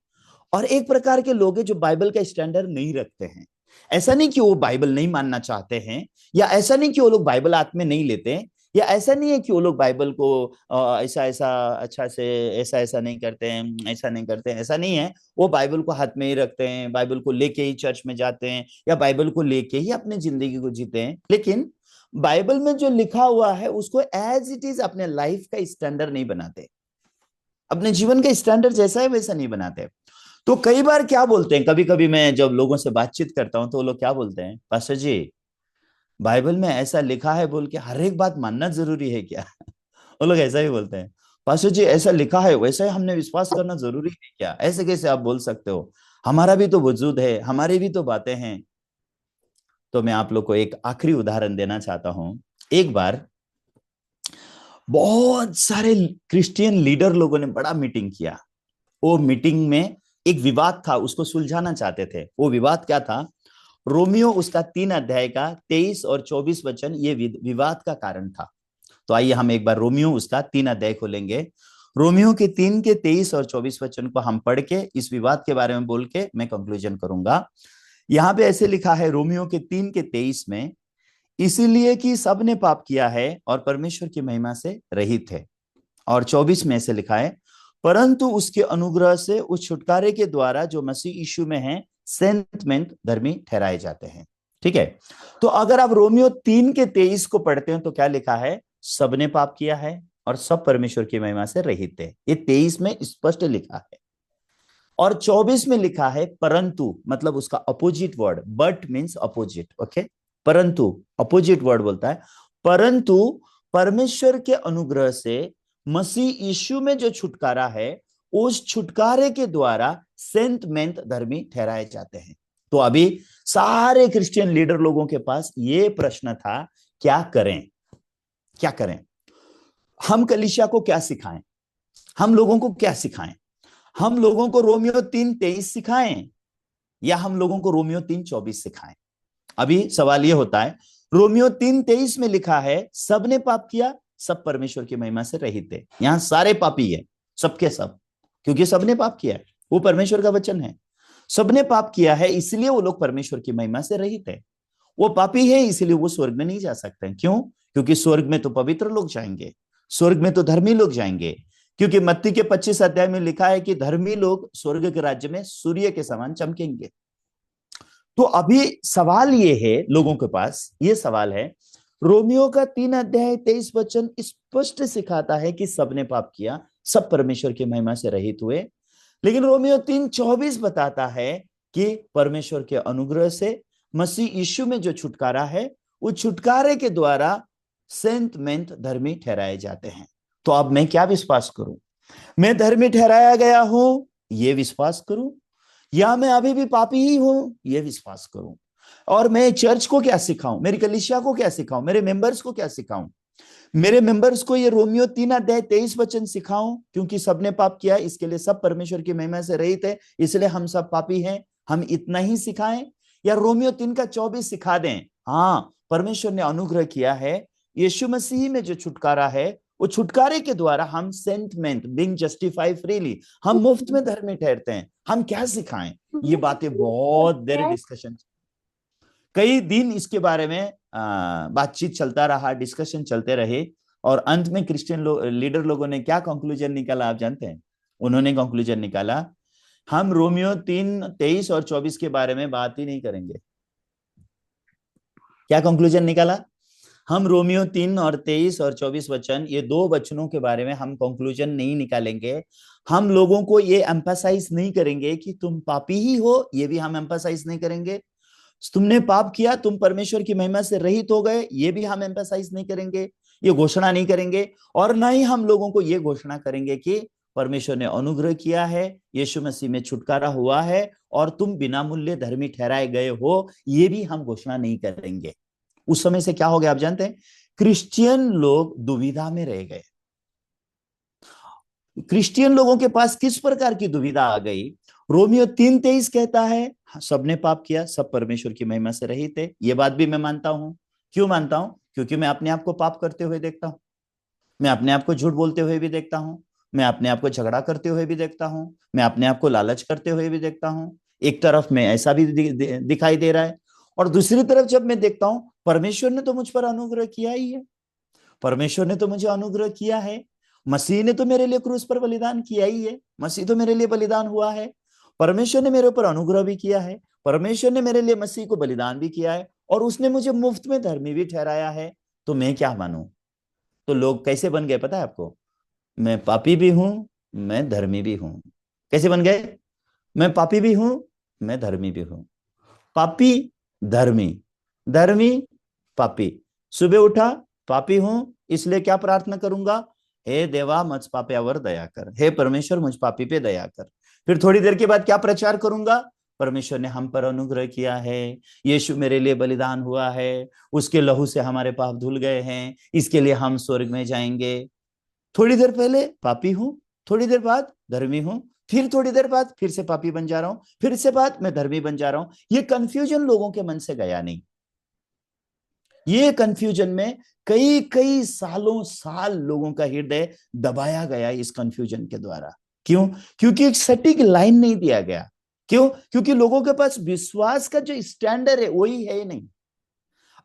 और एक प्रकार के लोग हैं जो बाइबल का स्टैंडर्ड नहीं रखते हैं। ऐसा नहीं कि वो बाइबल नहीं मानना चाहते हैं, या ऐसा नहीं कि वो लोग बाइबल हाथ में नहीं लेते हैं, या ऐसा नहीं है कि वो लोग बाइबल को ऐसा ऐसा अच्छा से ऐसा ऐसा नहीं करते हैं, ऐसा नहीं करते हैं, ऐसा नहीं है। वो बाइबल को हाथ में ही रखते हैं, बाइबल को लेके ही चर्च में जाते हैं, या बाइबल को लेके ही अपनी जिंदगी को जीते हैं। लेकिन बाइबल में जो लिखा हुआ है उसको एज इट इज अपने लाइफ का स्टैंडर्ड नहीं बनाते, अपने जीवन का स्टैंडर्ड जैसा है वैसा नहीं बनाते। तो कई बार क्या बोलते हैं, कभी कभी मैं जब लोगों से बातचीत करता हूं तो वो लोग क्या बोलते हैं? पास्टर जी, बाइबल में ऐसा लिखा है बोल के हर एक बात मानना जरूरी है क्या? वो लोग ऐसा ही बोलते हैं। पास्टर जी, ऐसा लिखा है वैसा ही हमने विश्वास करना जरूरी है क्या? ऐसे कैसे आप बोल सकते हो? हमारा भी तो वजूद है, हमारी भी तो बातें हैं। तो मैं आप लोग को एक आखिरी उदाहरण देना चाहता हूं। एक बार बहुत सारे क्रिश्चियन लीडर लोगों ने बड़ा मीटिंग किया। वो मीटिंग में एक विवाद था, उसको सुलझाना चाहते थे। वो विवाद क्या था? रोमियो उसका 3 अध्याय का 23 और 24 वचन ये विवाद का कारण था। तो आइए हम एक बार रोमियो उसका 3 अध्याय खोलेंगे। रोमियो के 3 के 23 और 24 वचन को हम पढ़ के इस विवाद के बारे में बोल के मैं कंक्लूजन करूंगा। यहाँ पे ऐसे लिखा है रोमियो के 3 के 23 में, इसीलिए कि सबने पाप किया है और परमेश्वर की महिमा से रहित है। और 24 में ऐसे लिखा है, परंतु उसके अनुग्रह से उस छुटकारे के द्वारा जो मसीह यीशु में है सेंतमेंट धर्मी ठहराए जाते हैं। ठीक है। तो अगर आप रोमियो 3 के 23 को पढ़ते हैं तो क्या लिखा है? सबने पाप किया है, और सब परमेश्वर की महिमा से रहित थे। ये 23 में स्पष्ट लिखा है। और 24 में लिखा है परंतु, मतलब उसका opposite word, but means opposite, okay. परंतु अपोजिट वर्ड बोलता है, परंतु परमेश्वर के अनुग्रह से मसीह यीशु में जो छुटकारा है, उस छुटकारे के द्वारा सेंत मेंत धर्मी ठहराए जाते हैं। तो अभी सारे क्रिश्चियन लीडर लोगों के पास ये प्रश्न था, क्या करें, क्या करें? हम कलीसिया को क्या सिखाएं? हम लोगों को क्या सिखाएं? हम लोगों को रोमियो 3:23 सिखाएं या हम लोगों को रोमियो 3:24 सिखाएं? अभी सवाल यह होता है, रोमियो 3:23 में लिखा है सबने पाप किया, सब परमेश्वर की महिमा से रहित है। यहां सारे पापी है, सबके सब, क्योंकि सबने पाप किया है, वो परमेश्वर का वचन है। सबने पाप किया है, इसलिए वो लोग परमेश्वर की महिमा से रहित है। वो पापी है, इसलिए वो स्वर्ग में नहीं जा सकते। क्यों? क्योंकि स्वर्ग में तो पवित्र लोग जाएंगे, स्वर्ग में तो धर्मी लोग जाएंगे। क्योंकि मत्ती के 25 अध्याय में लिखा है कि धर्मी लोग स्वर्ग के राज्य में सूर्य के समान चमकेंगे। तो अभी सवाल ये है, लोगों के पास ये सवाल है, रोमियो का 3:23 स्पष्ट सिखाता है कि सबने पाप किया, सब परमेश्वर की महिमा से रहित हुए। लेकिन रोमियो 3:24 बताता है कि परमेश्वर के अनुग्रह से मसीह यीशु में जो छुटकारा है, वो छुटकारे के द्वारा सेंत मेंत धर्मी ठहराए जाते हैं। तो अब मैं क्या विश्वास करूं? मैं धर्मी ठहराया गया हूं, ये विश्वास करूं, या मैं अभी भी पापी ही हूं, ये विश्वास करूं? और मैं चर्च को क्या सिखाऊं, मेरी कलीसिया को क्या सिखाऊं, मेरे मेंबर्स को क्या सिखाऊं? मेरे मेंबर्स को ये रोमियो 3:23 सिखाऊं, क्योंकि सबने पाप किया, इसके लिए सब परमेश्वर की महिमा से रहित है, इसलिए हम सब पापी हैं, हम इतना ही सिखाएं? या रोमियो 3:24 सिखा दें, हाँ परमेश्वर ने अनुग्रह किया है, यीशु मसीह में जो छुटकारा है, वो छुटकारे के द्वारा हम सेंटमेंट बीइंग जस्टिफाई फ्रीली, हम मुफ्त में धर्मी ठहरते हैं, हम क्या सिखाएं? ये बातें बहुत देर डिस्कशन, कई दिन इसके बारे में बातचीत चलता रहा, डिस्कशन चलते रहे। और अंत में क्रिश्चियन लीडर लोगों ने क्या कंक्लूजन निकाला, आप जानते हैं? उन्होंने कंक्लूजन निकाला, हम रोमियो 3:23 और 24 के बारे में बात ही नहीं करेंगे। क्या कंक्लूजन निकाला? हम रोमियो 3:23 और 24 ये दो वचनों के बारे में हम कंक्लूजन नहीं निकालेंगे। हम लोगों को ये एम्फासाइज नहीं करेंगे कि तुम पापी ही हो, ये भी हम एम्फासाइज नहीं करेंगे। तुमने पाप किया, तुम परमेश्वर की महिमा से रहित हो गए, ये भी हम एम्फासाइज नहीं करेंगे, ये घोषणा नहीं करेंगे। और ना ही हम लोगों को ये घोषणा करेंगे कि परमेश्वर ने अनुग्रह किया है, यीशु मसीह में छुटकारा हुआ है और तुम बिना मूल्य धर्मी ठहराए गए हो, ये भी हम घोषणा नहीं करेंगे। उस समय से क्या हो गया आप जानते हैं? क्रिश्चियन लोग दुविधा में रह गए। क्रिश्चियन लोगों के पास किस प्रकार की दुविधा आ गई? रोमियो 3:23 कहता है सबने पाप किया, सब परमेश्वर की महिमा से रहित है। ये बात भी मैं मानता हूं। क्यों मानता हूं? क्योंकि मैं अपने आप को पाप करते हुए देखता हूं, मैं अपने आप को झूठ बोलते हुए भी देखता हूं, मैं अपने आप को झगड़ा करते हुए भी देखता हूं, मैं अपने आप को लालच करते हुए भी देखता हूं। एक तरफ में ऐसा भी दिखाई दे रहा है, और दूसरी तरफ जब मैं देखता हूं, परमेश्वर ने तो मुझ पर अनुग्रह किया ही है, परमेश्वर ने तो मुझे अनुग्रह किया है, मसीह ने तो मेरे लिए क्रूस पर बलिदान किया ही है, मसीह तो मेरे लिए बलिदान हुआ है, परमेश्वर ने मेरे ऊपर अनुग्रह भी किया है, परमेश्वर ने मेरे लिए मसीह को बलिदान भी किया है, और उसने मुझे मुफ्त में धर्मी भी ठहराया है। तो मैं क्या मानूं? तो लोग कैसे बन गए पता है आपको? मैं पापी भी हूं, मैं धर्मी भी हूं। कैसे बन गए? मैं पापी भी हूं, मैं धर्मी भी हूं। पापी, धर्मी, धर्मी, पापी। सुबह उठा, पापी हूं, इसलिए क्या प्रार्थना करूंगा? हे देवा मुझ पापियावर दया कर, हे परमेश्वर मुझ पापी पे दया कर। फिर थोड़ी देर के बाद क्या प्रचार करूंगा? परमेश्वर ने हम पर अनुग्रह किया है, यीशु मेरे लिए बलिदान हुआ है, उसके लहू से हमारे पाप धुल गए हैं, इसके लिए हम स्वर्ग में जाएंगे। थोड़ी देर पहले पापी हूं, थोड़ी देर बाद धर्मी हूं, फिर थोड़ी देर बाद फिर से पापी बन जा रहा हूं, फिर से बाद मैं धर्मी बन जा रहा हूं। ये कंफ्यूजन लोगों के मन से गया नहीं। ये कंफ्यूजन में कई कई सालों साल लोगों का हृदय दबाया गया इस कंफ्यूजन के द्वारा। क्यों? क्योंकि एक सटीक लाइन नहीं दिया गया। क्यों? क्योंकि लोगों के पास विश्वास का जो स्टैंडर्ड है वही है ही नहीं।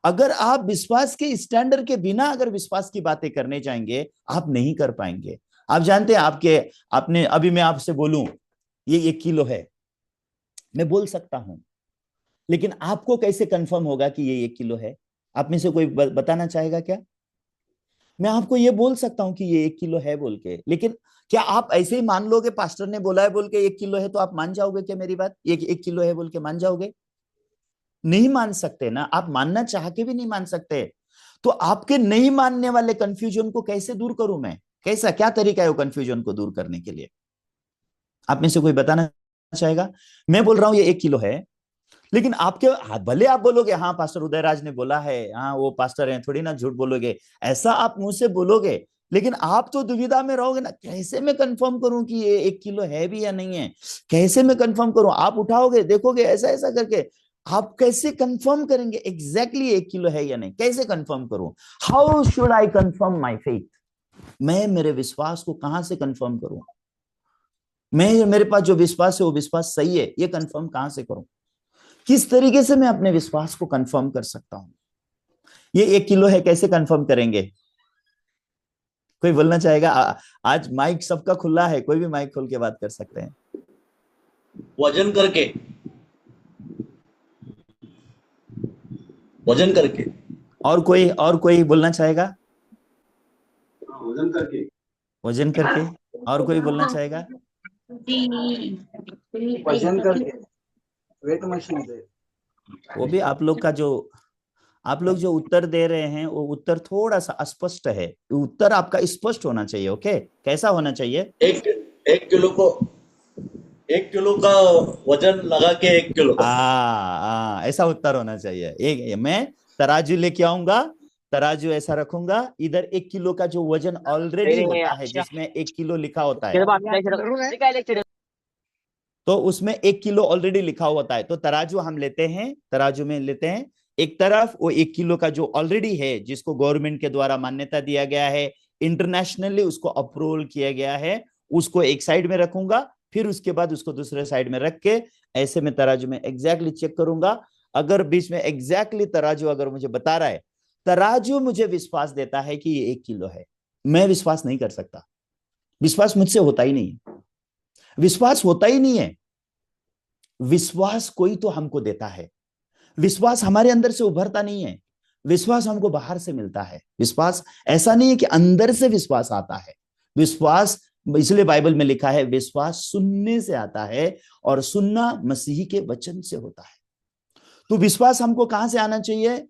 अगर आप विश्वास के स्टैंडर्ड के बिना अगर विश्वास की बातें करने जाएंगे, आप नहीं कर पाएंगे। आप जानते हैं, आपने अभी मैं आपसे बोलूं ये 1 किलो है, मैं बोल सकता हूं, लेकिन आपको कैसे कंफर्म होगा कि ये 1 किलो है? आप में से कोई बताना चाहेगा क्या? मैं आपको ये बोल सकता हूं कि ये 1 किलो है बोल के, लेकिन क्या आप ऐसे ही मान लोगे? पास्टर ने बोला है बोल के 1 किलो है, तो आप मान जाओगे क्या मेरी बात? ये 1 किलो है बोल के मान जाओगे? नहीं मान सकते ना, आप मानना चाह के भी नहीं मान सकते। तो आपके नहीं मानने वाले कंफ्यूजन को कैसे दूर करूं मैं? कैसा, क्या तरीका है वो कंफ्यूजन को दूर करने के लिए? आप में से कोई बताना चाहेगा? मैं बोल रहा हूं ये 1 किलो है, लेकिन आपके भले आप बोलोगे हाँ पास्टर उदयराज ने बोला है, हाँ वो पास्टर हैं, थोड़ी ना झूठ बोलोगे, ऐसा आप मुंह से बोलोगे, लेकिन आप तो दुविधा में रहोगे ना, कैसे मैं कंफर्म करूं कि ये 1 किलो है भी या नहीं है? कैसे मैं कंफर्म करूं? आप उठाओगे, देखोगे ऐसा ऐसा करके, आप कैसे कंफर्म करेंगे एग्जैक्टली 1 किलो है या नहीं? कैसे कंफर्म करूं? How should I confirm my faith? मैं मेरे विश्वास को कहां से कंफर्म करूं? मैं, मेरे पास जो विश्वास है वो विश्वास सही है, ये कंफर्म कहां से करूं? किस तरीके से मैं अपने विश्वास को कंफर्म कर सकता हूं? ये 1 किलो है, कैसे कंफर्म करेंगे? कोई बोलना चाहेगा? आज माइक सबका खुला है, कोई भी माइक खोल के बात कर सकते हैं।
वजन करके, वजन करके।
और कोई बोलना चाहेगा?
वजन करके।
वजन करके। और कोई बोलना चाहेगा?
वजन करके, वेट मशीन से।
वो भी आप लोग का जो, आप लोग जो उत्तर दे रहे हैं वो उत्तर थोड़ा सा अस्पष्ट है, उत्तर आपका स्पष्ट होना चाहिए। ओके, कैसा होना चाहिए?
एक एक किलो को, 1 किलो का वजन लगा के 1 किलो।
ऐसा उत्तर होना चाहिए। एक मैं तराजू लेके आऊंगा, तराजू ऐसा रखूंगा, इधर 1 किलो का जो वजन ऑलरेडी होता है, जिसमें 1 किलो लिखा होता है, तो उसमें 1 किलो ऑलरेडी लिखा होता है, तो तराजू हम लेते हैं, तराजू में लेते हैं एक तरफ वो 1 किलो का जो ऑलरेडी है, जिसको गवर्नमेंट के द्वारा मान्यता दिया गया है, इंटरनेशनली उसको अप्रूवल किया गया है, उसको एक साइड में रखूंगा, फिर उसके बाद उसको दूसरे साइड में रख के ऐसे में तराजू में एग्जैक्टली चेक करूंगा। अगर बीच में एग्जैक्टली तराजू अगर मुझे बता रहा है, तराजू मुझे विश्वास देता है कि ये 1 किलो है, मैं विश्वास नहीं कर सकता। विश्वास मुझसे होता ही नहीं है, विश्वास होता ही नहीं है। विश्वास कोई तो हमको देता है, विश्वास हमारे अंदर से उभरता नहीं है, विश्वास हमको बाहर से मिलता है। विश्वास ऐसा नहीं है कि अंदर से विश्वास आता है। विश्वास, इसलिए बाइबल में लिखा है विश्वास सुनने से आता है, और सुनना मसीह के वचन से होता है। तो विश्वास हमको कहां से आना चाहिए?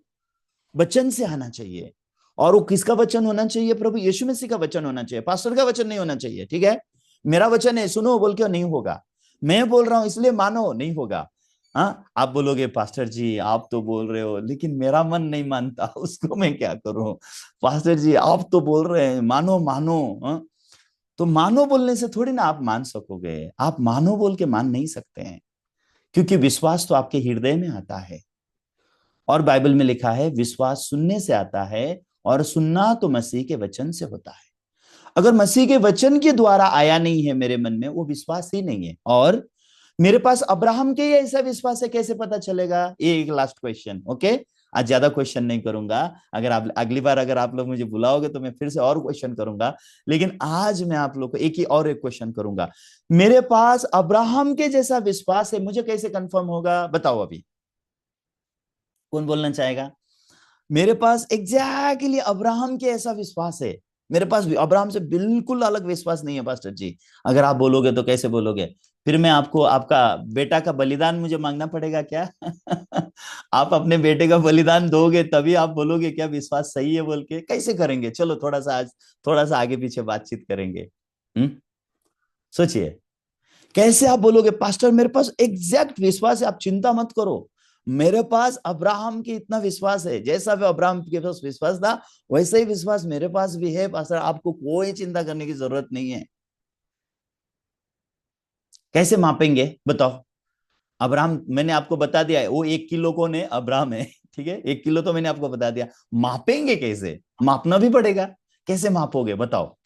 वचन से आना चाहिए। और वो किसका वचन होना चाहिए? प्रभु यीशु मसीह का वचन होना चाहिए, पास्टर का वचन नहीं होना चाहिए। ठीक है, मेरा वचन है सुनो बोल के नहीं होगा, मैं बोल रहा हूं इसलिए मानो, नहीं होगा। हाँ, आप बोलोगे पास्टर जी आप तो बोल रहे हो, लेकिन मेरा मन नहीं मानता, उसको मैं क्या करूं? पास्टर जी आप तो बोल रहे हैं मानो मानो, हाँ? तो मानो बोलने से थोड़ी ना आप मान सकोगे, आप मानो बोल के मान नहीं सकते हैं, क्योंकि विश्वास तो आपके हृदय में आता है। और बाइबल में लिखा है विश्वास सुनने से आता है, और सुनना तो मसीह के वचन से होता है। अगर मसीह के वचन के द्वारा आया नहीं है मेरे मन में, वो विश्वास ही नहीं है। और मेरे पास अब्राहम के ऐसा विश्वास है, कैसे पता चलेगा? ये एक लास्ट क्वेश्चन। ओके, आज ज्यादा क्वेश्चन नहीं करूंगा, अगर आप अगली बार अगर आप लोग मुझे बुलाओगे तो मैं फिर से और क्वेश्चन करूंगा, लेकिन आज मैं आप लोग को एक क्वेश्चन करूंगा। मेरे पास अब्राहम के जैसा विश्वास है, मुझे कैसे कंफर्म होगा? बताओ अभी, कौन बोलना चाहेगा? मेरे पास एग्जैक्टली अब्राहम के ऐसा विश्वास है, मेरे पास भी अब्राहम से बिल्कुल अलग विश्वास नहीं है पास्टर जी। अगर आप बोलोगे तो कैसे बोलोगे? फिर मैं आपको आपका बेटा का बलिदान मुझे मांगना पड़ेगा क्या? आप अपने बेटे का बलिदान दोगे तभी आप बोलोगे क्या विश्वास सही है बोल के? कैसे करेंगे? चलो थोड़ा सा आज, थोड़ा सा आगे पीछे बातचीत करेंगे। हम्म, सोचिए, कैसे आप बोलोगे पास्टर मेरे पास एग्जैक्ट विश्वास है? आप चिंता मत करो, मेरे पास अब्राहम की इतना विश्वास है, जैसा भी अब्राहम के पास विश्वास था वैसे ही विश्वास मेरे पास भी है पास्टर, आपको कोई चिंता करने की जरूरत नहीं है। कैसे मापेंगे बताओ? अब्राहम मैंने आपको बता दिया है, वो 1 किलो कौन है? अब्राहम है। ठीक है, 1 किलो तो मैंने आपको बता दिया, मापेंगे कैसे? मापना भी पड़ेगा, कैसे मापोगे बताओ?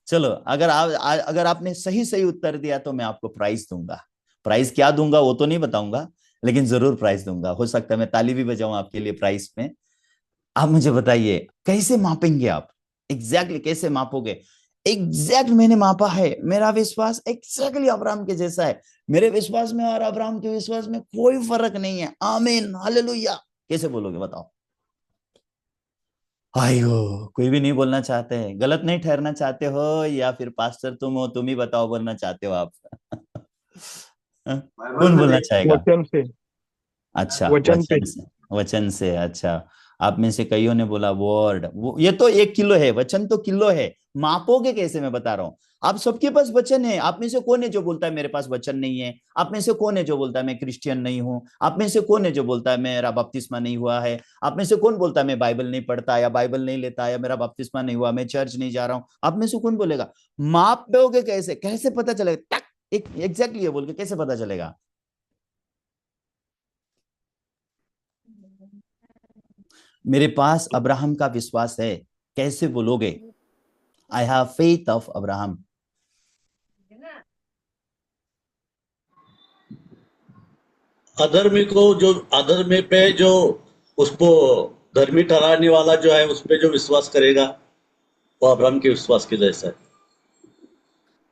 चलो, अगर आपने सही सही उत्तर दिया तो मैं आपको प्राइज दूंगा। प्राइज क्या दूंगा वो तो नहीं बताऊंगा, लेकिन जरूर प्राइज दूंगा। हो सकता है मैं ताली भी बजाऊं आपके लिए प्राइज में। आप मुझे बताइए कैसे मापेंगे आप? एग्जैक्टली कैसे मापोगे? एग्जैक्ट मैंने मापा है, मेरा विश्वास एग्जैक्टली अब्राहम के जैसा है, मेरे विश्वास में और अब्राहम के विश्वास में कोई फर्क नहीं है। आमीन हालेलुया। कैसे बोलोगे बताओ? आयो, कोई भी नहीं बोलना चाहते हैं, गलत नहीं ठहरना चाहते हो, या फिर पास्टर तुम हो, तुम ही बताओ बोलना चाहते हो आप?
बाइबल
कौन
में
बोलना
नहीं।
चाहेगा?
वचन से।
अच्छा,
वचन पे।
वचन से। वचन से, अच्छा। आप में से कईयों ने बोला वर्ड, वो ये तो 1 किलो है, वचन तो किलो है। मापोगे कैसे, मैं बता रहा हूं। आप सबके पास वचन है। आप में से कौन है जो बोलता है मेरे पास वचन नहीं है? आप में से कौन है जो बोलता है मैं क्रिश्चियन नहीं हूं? आप में से कौन है जो बोलता है मेरा बपतिस्मा नहीं हुआ है? आप में से कौन बोलता है मैं बाइबल नहीं पढ़ता, या बाइबल नहीं लेता, या मेरा बपतिस्मा नहीं हुआ, मैं चर्च नहीं जा रहा हूं? आप में से कौन बोलेगा? मापोगे कैसे, कैसे पता चलेगा? टक, एक एग्जैक्टली बोल के कैसे पता चलेगा? मेरे पास अब्राहम का विश्वास है, कैसे बोलोगे? I have faith of Abraham.
अधर्मी को जो अधर्मी पे जो उसको धर्मी ठहराने वाला जो है उस पे जो विश्वास करेगा वो अब्राहम के विश्वास के जैसा है।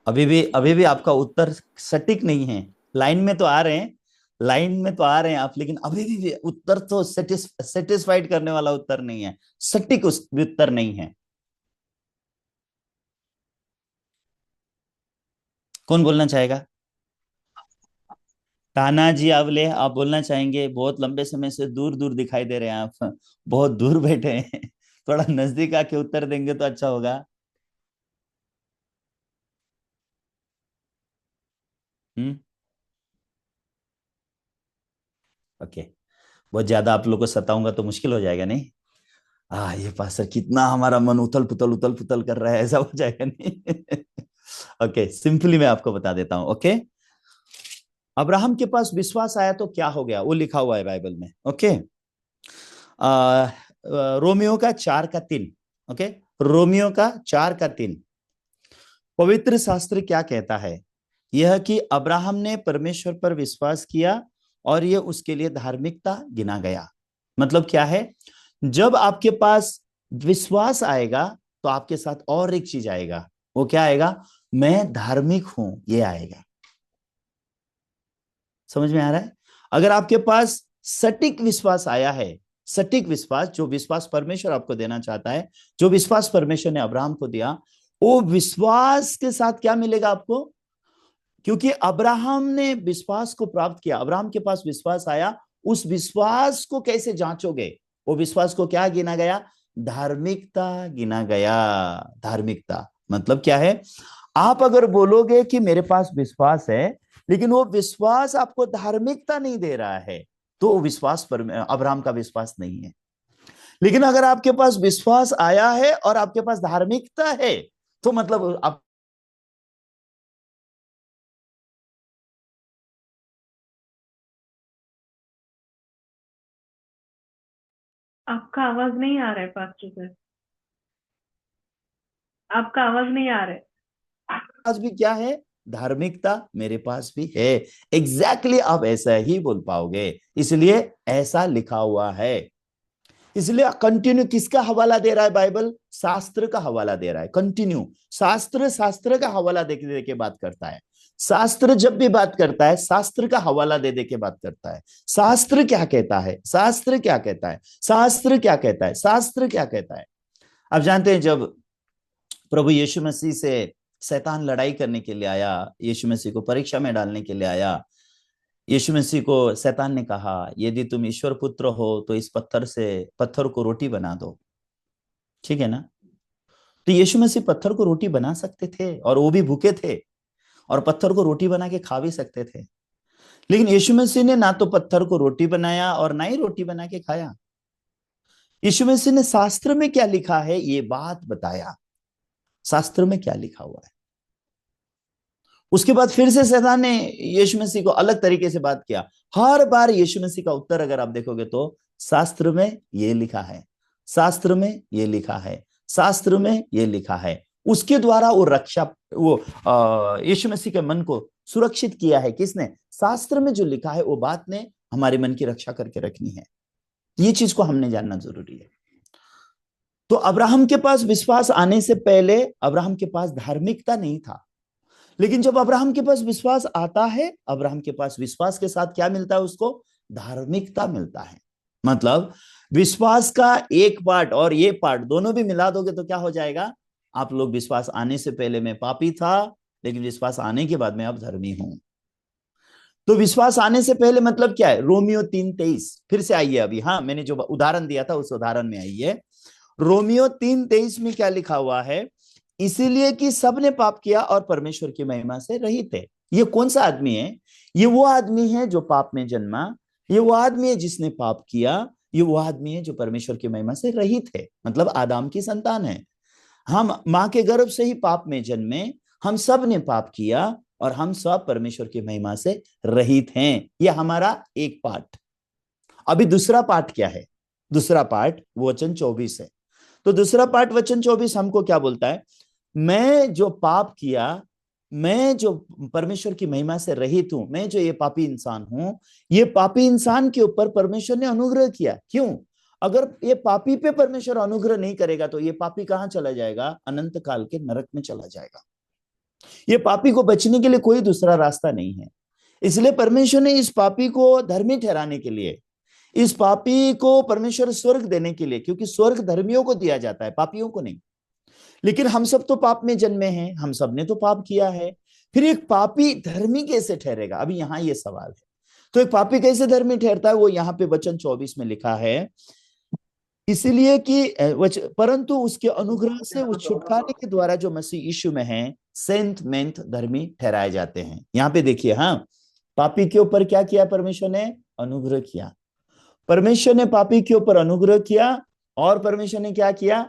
अभी भी आपका उत्तर सटीक नहीं है। लाइन में तो आ रहे हैं, लाइन में तो आ रहे हैं आप, लेकिन अभी भी उत्तर तो सेटिस्फाइड करने वाला उत्तर नहीं है, सटीक उत्तर नहीं है। कौन बोलना चाहेगा? तानाजी आवले, आप बोलना चाहेंगे? बहुत लंबे समय से दूर दूर दिखाई दे रहे हैं आप, बहुत दूर बैठे हैं। थोड़ा नजदीक आके उत्तर देंगे तो अच्छा होगा। हम्म। ओके। बहुत ज्यादा आप लोग को सताऊंगा तो मुश्किल हो जाएगा, नहीं? ये पास्टर कितना हमारा मन उथल पुथल कर रहा है, ऐसा हो जाएगा नहीं? ओके, सिंपली मैं आपको बता देता हूं। ओके, अब्राहम के पास विश्वास आया तो क्या हो गया, वो लिखा हुआ है बाइबल में। ओके, रोमियो का 4 का 3। ओके, रोमियो का 4 का 3। पवित्र शास्त्र क्या कहता है? यह कि अब्राहम ने परमेश्वर पर विश्वास किया और यह उसके लिए धार्मिकता गिना गया। मतलब क्या है? जब आपके पास विश्वास आएगा तो आपके साथ और एक चीज आएगा। वो क्या आएगा? मैं धार्मिक हूं, ये आएगा। समझ में आ रहा है? अगर आपके पास सटीक विश्वास आया है, सटीक विश्वास, जो विश्वास परमेश्वर आपको देना चाहता है, जो विश्वास परमेश्वर ने अब्राहम को दिया, वो विश्वास के साथ क्या मिलेगा आपको? क्योंकि अब्राहम ने विश्वास को प्राप्त किया, अब्राहम के पास विश्वास आया, उस विश्वास को कैसे जांचोगे? वो विश्वास को क्या गिना गया? धार्मिकता गिना गया। धार्मिकता मतलब क्या है? आप अगर बोलोगे कि मेरे पास विश्वास है, लेकिन वो विश्वास आपको धार्मिकता नहीं दे रहा है, तो वो विश्वास पर अब्राहम का विश्वास नहीं है। लेकिन अगर आपके पास विश्वास आया है और आपके पास धार्मिकता है, तो मतलब आप
आपका आवाज नहीं आ रहा है पास्टर सर, आपका आवाज नहीं आ रहा है।
पास भी क्या है? धार्मिकता मेरे पास भी है। एग्जैक्टली आप ऐसा ही बोल पाओगे, इसलिए ऐसा लिखा हुआ है। इसलिए कंटिन्यू किसका हवाला दे रहा है बाइबल? शास्त्र का हवाला दे रहा है। कंटिन्यू शास्त्र, शास्त्र का हवाला दे दे के बात करता है। शास्त्र जब भी बात करता है, शास्त्र का हवाला दे दे के बात करता है। शास्त्र क्या कहता है, शास्त्र क्या कहता है, शास्त्र क्या कहता है, शास्त्र क्या कहता है। आप जानते हैं, जब प्रभु यीशु मसीह से शैतान लड़ाई करने के लिए आया, यीशु मसीह को परीक्षा में डालने के लिए आया, यीशु मसीह को शैतान ने कहा, यदि तुम ईश्वर पुत्र हो तो इस पत्थर को रोटी बना दो। ठीक है ना? तो यीशु मसीह पत्थर को रोटी बना सकते थे, और वो भी भूखे थे, और पत्थर को रोटी बना के खा भी सकते थे। लेकिन यीशु मसीह ने ना तो पत्थर को रोटी बनाया और ना ही रोटी बना के खाया। यीशु मसीह ने शास्त्र में क्या लिखा है ये बात बताया। शास्त्र में क्या लिखा हुआ है। उसके बाद फिर से शैतान ने यीशु मसीह को अलग तरीके से बात किया। हर बार यीशु मसीह का उत्तर अगर आप देखोगे तो शास्त्र में ये लिखा है, शास्त्र में ये लिखा है, शास्त्र में ये लिखा है। उसके द्वारा वो रक्षा, वो यीशु मसीह के मन को सुरक्षित किया है। किसने? शास्त्र में जो लिखा है वो बात ने हमारे मन की रक्षा करके रखनी है। ये चीज को हमने जानना जरूरी है। तो अब्राहम के पास विश्वास आने से पहले अब्राहम के पास धार्मिकता नहीं था। लेकिन जब अब्राहम के पास विश्वास आता है, अब्राहम के पास विश्वास के साथ क्या मिलता है उसको? धार्मिकता मिलता है। मतलब विश्वास का एक पार्ट और ये पार्ट दोनों भी मिला दोगे तो क्या हो जाएगा? आप लोग विश्वास आने से पहले मैं पापी था, लेकिन विश्वास आने के बाद मैं अब धर्मी हूं। तो विश्वास आने से पहले मतलब क्या है? रोमियो 3:23 फिर से आइए अभी। हाँ, मैंने जो उदाहरण दिया था उस उदाहरण में आइए। रोमियो 3:23 में क्या लिखा हुआ है? इसीलिए कि सबने पाप किया और परमेश्वर की महिमा से रहित है। ये कौन सा आदमी है? ये वो आदमी है जो पाप में जन्मा, ये वो आदमी है जिसने पाप किया, ये वो आदमी है जो परमेश्वर की महिमा से रहित है, मतलब आदम की संतान है। हम मां के गर्भ से ही पाप में जन्मे, हम सब ने पाप किया और हम सब परमेश्वर की महिमा से रहित हैं। यह हमारा एक पार्ट। अभी दूसरा पार्ट क्या है? दूसरा पार्ट वचन 24 है। तो दूसरा पार्ट वचन 24 हमको क्या बोलता है? मैं जो पाप किया, मैं जो परमेश्वर की महिमा से रहित हूं, मैं जो ये पापी इंसान हूं, ये पापी इंसान के ऊपर परमेश्वर ने अनुग्रह किया। क्यों? अगर ये पापी पे परमेश्वर अनुग्रह नहीं करेगा तो ये पापी कहां चला जाएगा? अनंत काल के नरक में चला जाएगा। ये पापी को बचने के लिए कोई दूसरा रास्ता नहीं है। इसलिए परमेश्वर ने इस पापी को धर्मी ठहराने के लिए, इस पापी को परमेश्वर स्वर्ग देने के लिए, क्योंकि स्वर्ग धर्मियों को दिया जाता है, पापियों को नहीं। लेकिन हम सब तो पाप में जन्मे हैं, हम सब ने तो पाप किया है। फिर एक पापी धर्मी कैसे ठहरेगा? अभी यहां ये सवाल है। तो एक पापी कैसे धर्मी ठहरता है? वो यहाँ पे वचन 24 में लिखा है, इसलिए कि परंतु उसके अनुग्रह से उस छुटकारे के द्वारा जो मसीह यीशु में है सेंत मेंत धर्मी ठहराए जाते हैं। यहाँ पे देखिए, हाँ, पापी के ऊपर क्या किया? परमेश्वर ने अनुग्रह किया। परमेश्वर ने पापी के ऊपर अनुग्रह किया और परमेश्वर ने क्या किया?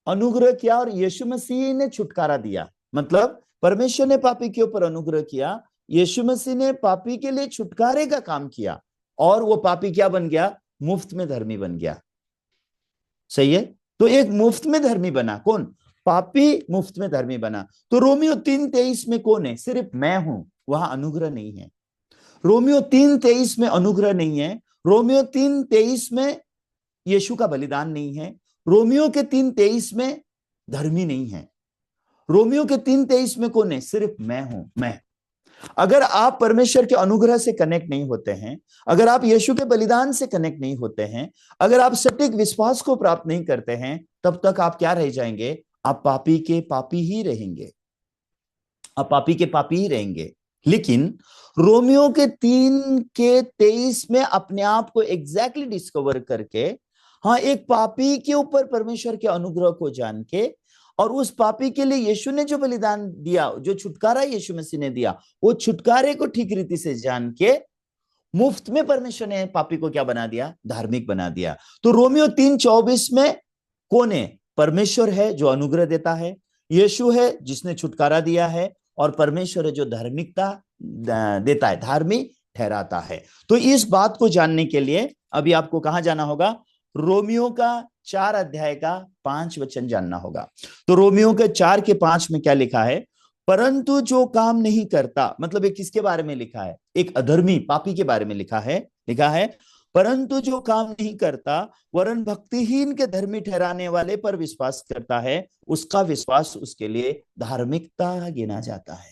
अनुग्रह किया और यीशु मसीह ने छुटकारा दिया। मतलब परमेश्वर ने पापी के ऊपर अनुग्रह किया, यीशु मसीह ने पापी के लिए छुटकारे का काम किया और वो पापी क्या बन गया? मुफ्त में धर्मी बन गया। सही है? तो एक मुफ्त में धर्मी बना। कौन? पापी मुफ्त में धर्मी बना। तो रोमियो 3:23 में कौन है? सिर्फ मैं हूं, वहां अनुग्रह नहीं है। रोमियो 3:23 में अनुग्रह नहीं है। रोमियो 3:23 में यीशु का बलिदान नहीं है। रोमियो के 3:23 में धर्मी नहीं है। रोमियो के 3:23 में कौन है? सिर्फ मैं हूं, मैं। अगर आप परमेश्वर के अनुग्रह से कनेक्ट नहीं होते हैं, अगर आप यीशु के बलिदान से कनेक्ट नहीं होते हैं, अगर आप सटीक विश्वास को प्राप्त नहीं करते हैं, तब तक आप क्या रह जाएंगे? आप पापी के पापी ही रहेंगे। आप पापी के पापी ही रहेंगे। लेकिन रोमियो के 3:23 में अपने आप को एग्जैक्टली डिस्कवर करके, हाँ, एक पापी के ऊपर परमेश्वर के अनुग्रह को जान के, और उस पापी के लिए यीशु ने जो बलिदान दिया, जो छुटकारा यीशु मसीह ने दिया, वो छुटकारे को ठीक रीति से जान के मुफ्त में परमेश्वर ने पापी को क्या बना दिया? धार्मिक बना दिया। तो रोमियो 3:24 में कौन है? परमेश्वर है जो अनुग्रह देता है, यीशु है जिसने छुटकारा दिया है, और परमेश्वर है जो धार्मिकता देता है, धार्मिक ठहराता है। तो इस बात को जानने के लिए अभी आपको कहां जाना होगा? रोमियो का 4 अध्याय का 5 वचन जानना होगा। तो रोमियो के 4:5 में क्या लिखा है? परंतु जो काम नहीं करता, मतलब ये किसके बारे में लिखा है? एक अधर्मी पापी के बारे में लिखा है। लिखा है, परंतु जो काम नहीं करता वरन भक्तिहीन के धर्मी ठहराने वाले पर विश्वास करता है, उसका विश्वास उसके लिए धार्मिकता गिना जाता है।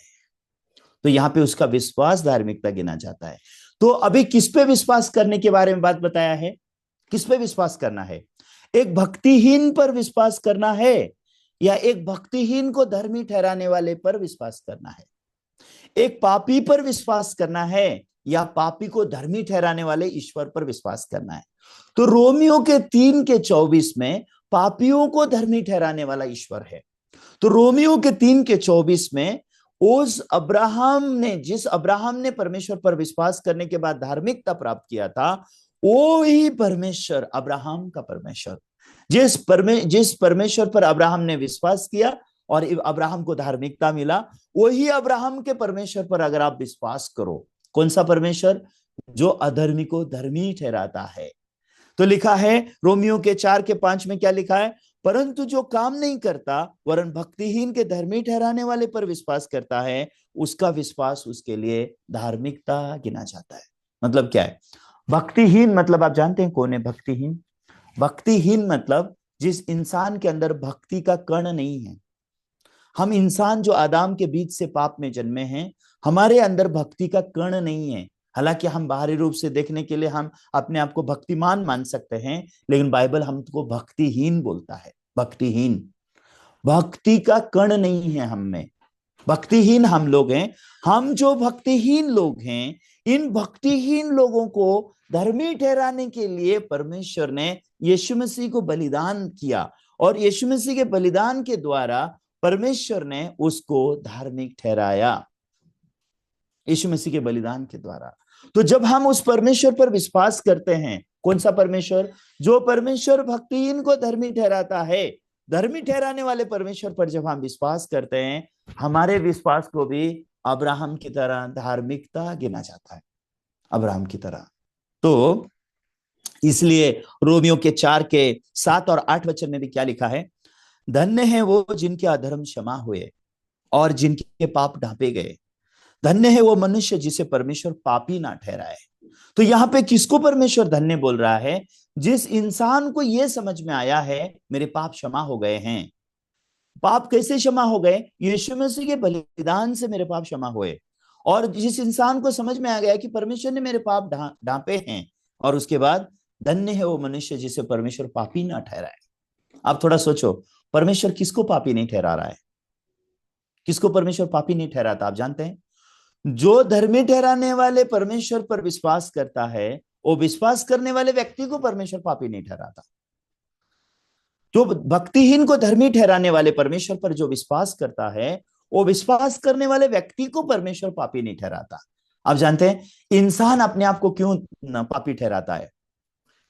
तो यहाँ पे उसका विश्वास धार्मिकता गिना जाता है। तो अभी किस पे विश्वास करने के बारे में बात बताया है? किस पे विश्वास करना है? एक भक्तिहीन पर विश्वास करना है, या एक भक्तिहीन को धर्मी ठहराने वाले पर विश्वास करना है? एक पापी पर विश्वास करना है, या पापी को धर्मी ठहराने वाले ईश्वर पर विश्वास करना है? तो रोमियो के 3:24 में पापियों को धर्मी ठहराने वाला ईश्वर है। तो रोमियो के 3:24 में उस अब्राहम ने, जिस अब्राहम ने परमेश्वर पर विश्वास करने के बाद धार्मिकता प्राप्त किया था, वो ही परमेश्वर, अब्राहम का परमेश्वर, जिस परमेश्वर पर अब्राहम ने विश्वास किया और अब्राहम को धार्मिकता मिला, वही अब्राहम के परमेश्वर पर अगर आप विश्वास करो, कौन सा परमेश्वर? जो अधर्मी को धर्मी ठहराता है। तो लिखा है रोमियो के 4:5 में क्या लिखा है? परंतु जो काम नहीं करता वरन भक्तिहीन के धर्मी ठहराने वाले पर विश्वास करता है, उसका विश्वास उसके लिए धार्मिकता गिना जाता है। मतलब क्या है भक्तिहीन? मतलब आप जानते हैं कौन है भक्तिहीन? भक्तिहीन मतलब जिस इंसान के अंदर भक्ति का कण नहीं है। हम इंसान जो आदम के बीच से पाप में जन्मे हैं, हमारे अंदर भक्ति का कण नहीं है। हालांकि हम बाहरी रूप से देखने के लिए हम अपने आप को भक्तिमान मान सकते हैं, लेकिन बाइबल हमको भक्तिहीन बोलता है। भक्तिहीन, भक्ति का कण नहीं है हम में, भक्तिहीन हम लोग हैं। हम जो भक्तिहीन लोग हैं, इन भक्तिहीन लोगों को धर्मी ठहराने के लिए परमेश्वर ने यीशु मसीह को बलिदान किया, और यीशु मसीह के बलिदान के द्वारा परमेश्वर ने उसको धार्मिक ठहराया, यीशु मसीह के बलिदान के द्वारा। तो जब हम उस परमेश्वर पर विश्वास करते हैं, कौन सा परमेश्वर? जो परमेश्वर भक्तिहीन को धर्मी ठहराता है, धर्मी ठहराने वाले परमेश्वर पर जब हम विश्वास करते हैं, हमारे विश्वास को भी अब्राहम की तरह धार्मिकता गिना जाता है, अब्राहम की तरह। तो इसलिए रोमियो के 4 के 7 और 8 वचन में भी क्या लिखा है? धन्य है वो जिनके अधर्म क्षमा हुए और जिनके पाप ढांपे गए। धन्य है वो मनुष्य जिसे परमेश्वर पापी ना ठहराए। तो यहाँ पे किसको परमेश्वर धन्य बोल रहा है? जिस इंसान को यह समझ में आया है मेरे पाप क्षमा हो गए हैं। पाप कैसे क्षमा हो गए? यीशु मसीह के बलिदान से मेरे पाप क्षमा हुए। और जिस इंसान को समझ में आ गया कि परमेश्वर ने मेरे पाप ढांपे हैं, और उसके बाद धन्य है वो मनुष्य जिसे परमेश्वर पापी ना ठहराए। आप थोड़ा सोचो, परमेश्वर किसको पापी नहीं ठहरा रहा है? किसको परमेश्वर पापी नहीं ठहराता? आप जानते हैं, जो धर्मी ठहराने वाले परमेश्वर पर विश्वास करता है, वो विश्वास करने वाले व्यक्ति को परमेश्वर पापी नहीं ठहराता। जो भक्तिहीन को धर्मी ठहराने वाले परमेश्वर पर जो विश्वास करता है, वो विश्वास करने वाले व्यक्ति को परमेश्वर पापी नहीं ठहराता। आप जानते हैं इंसान अपने आप को क्यों पापी ठहराता है?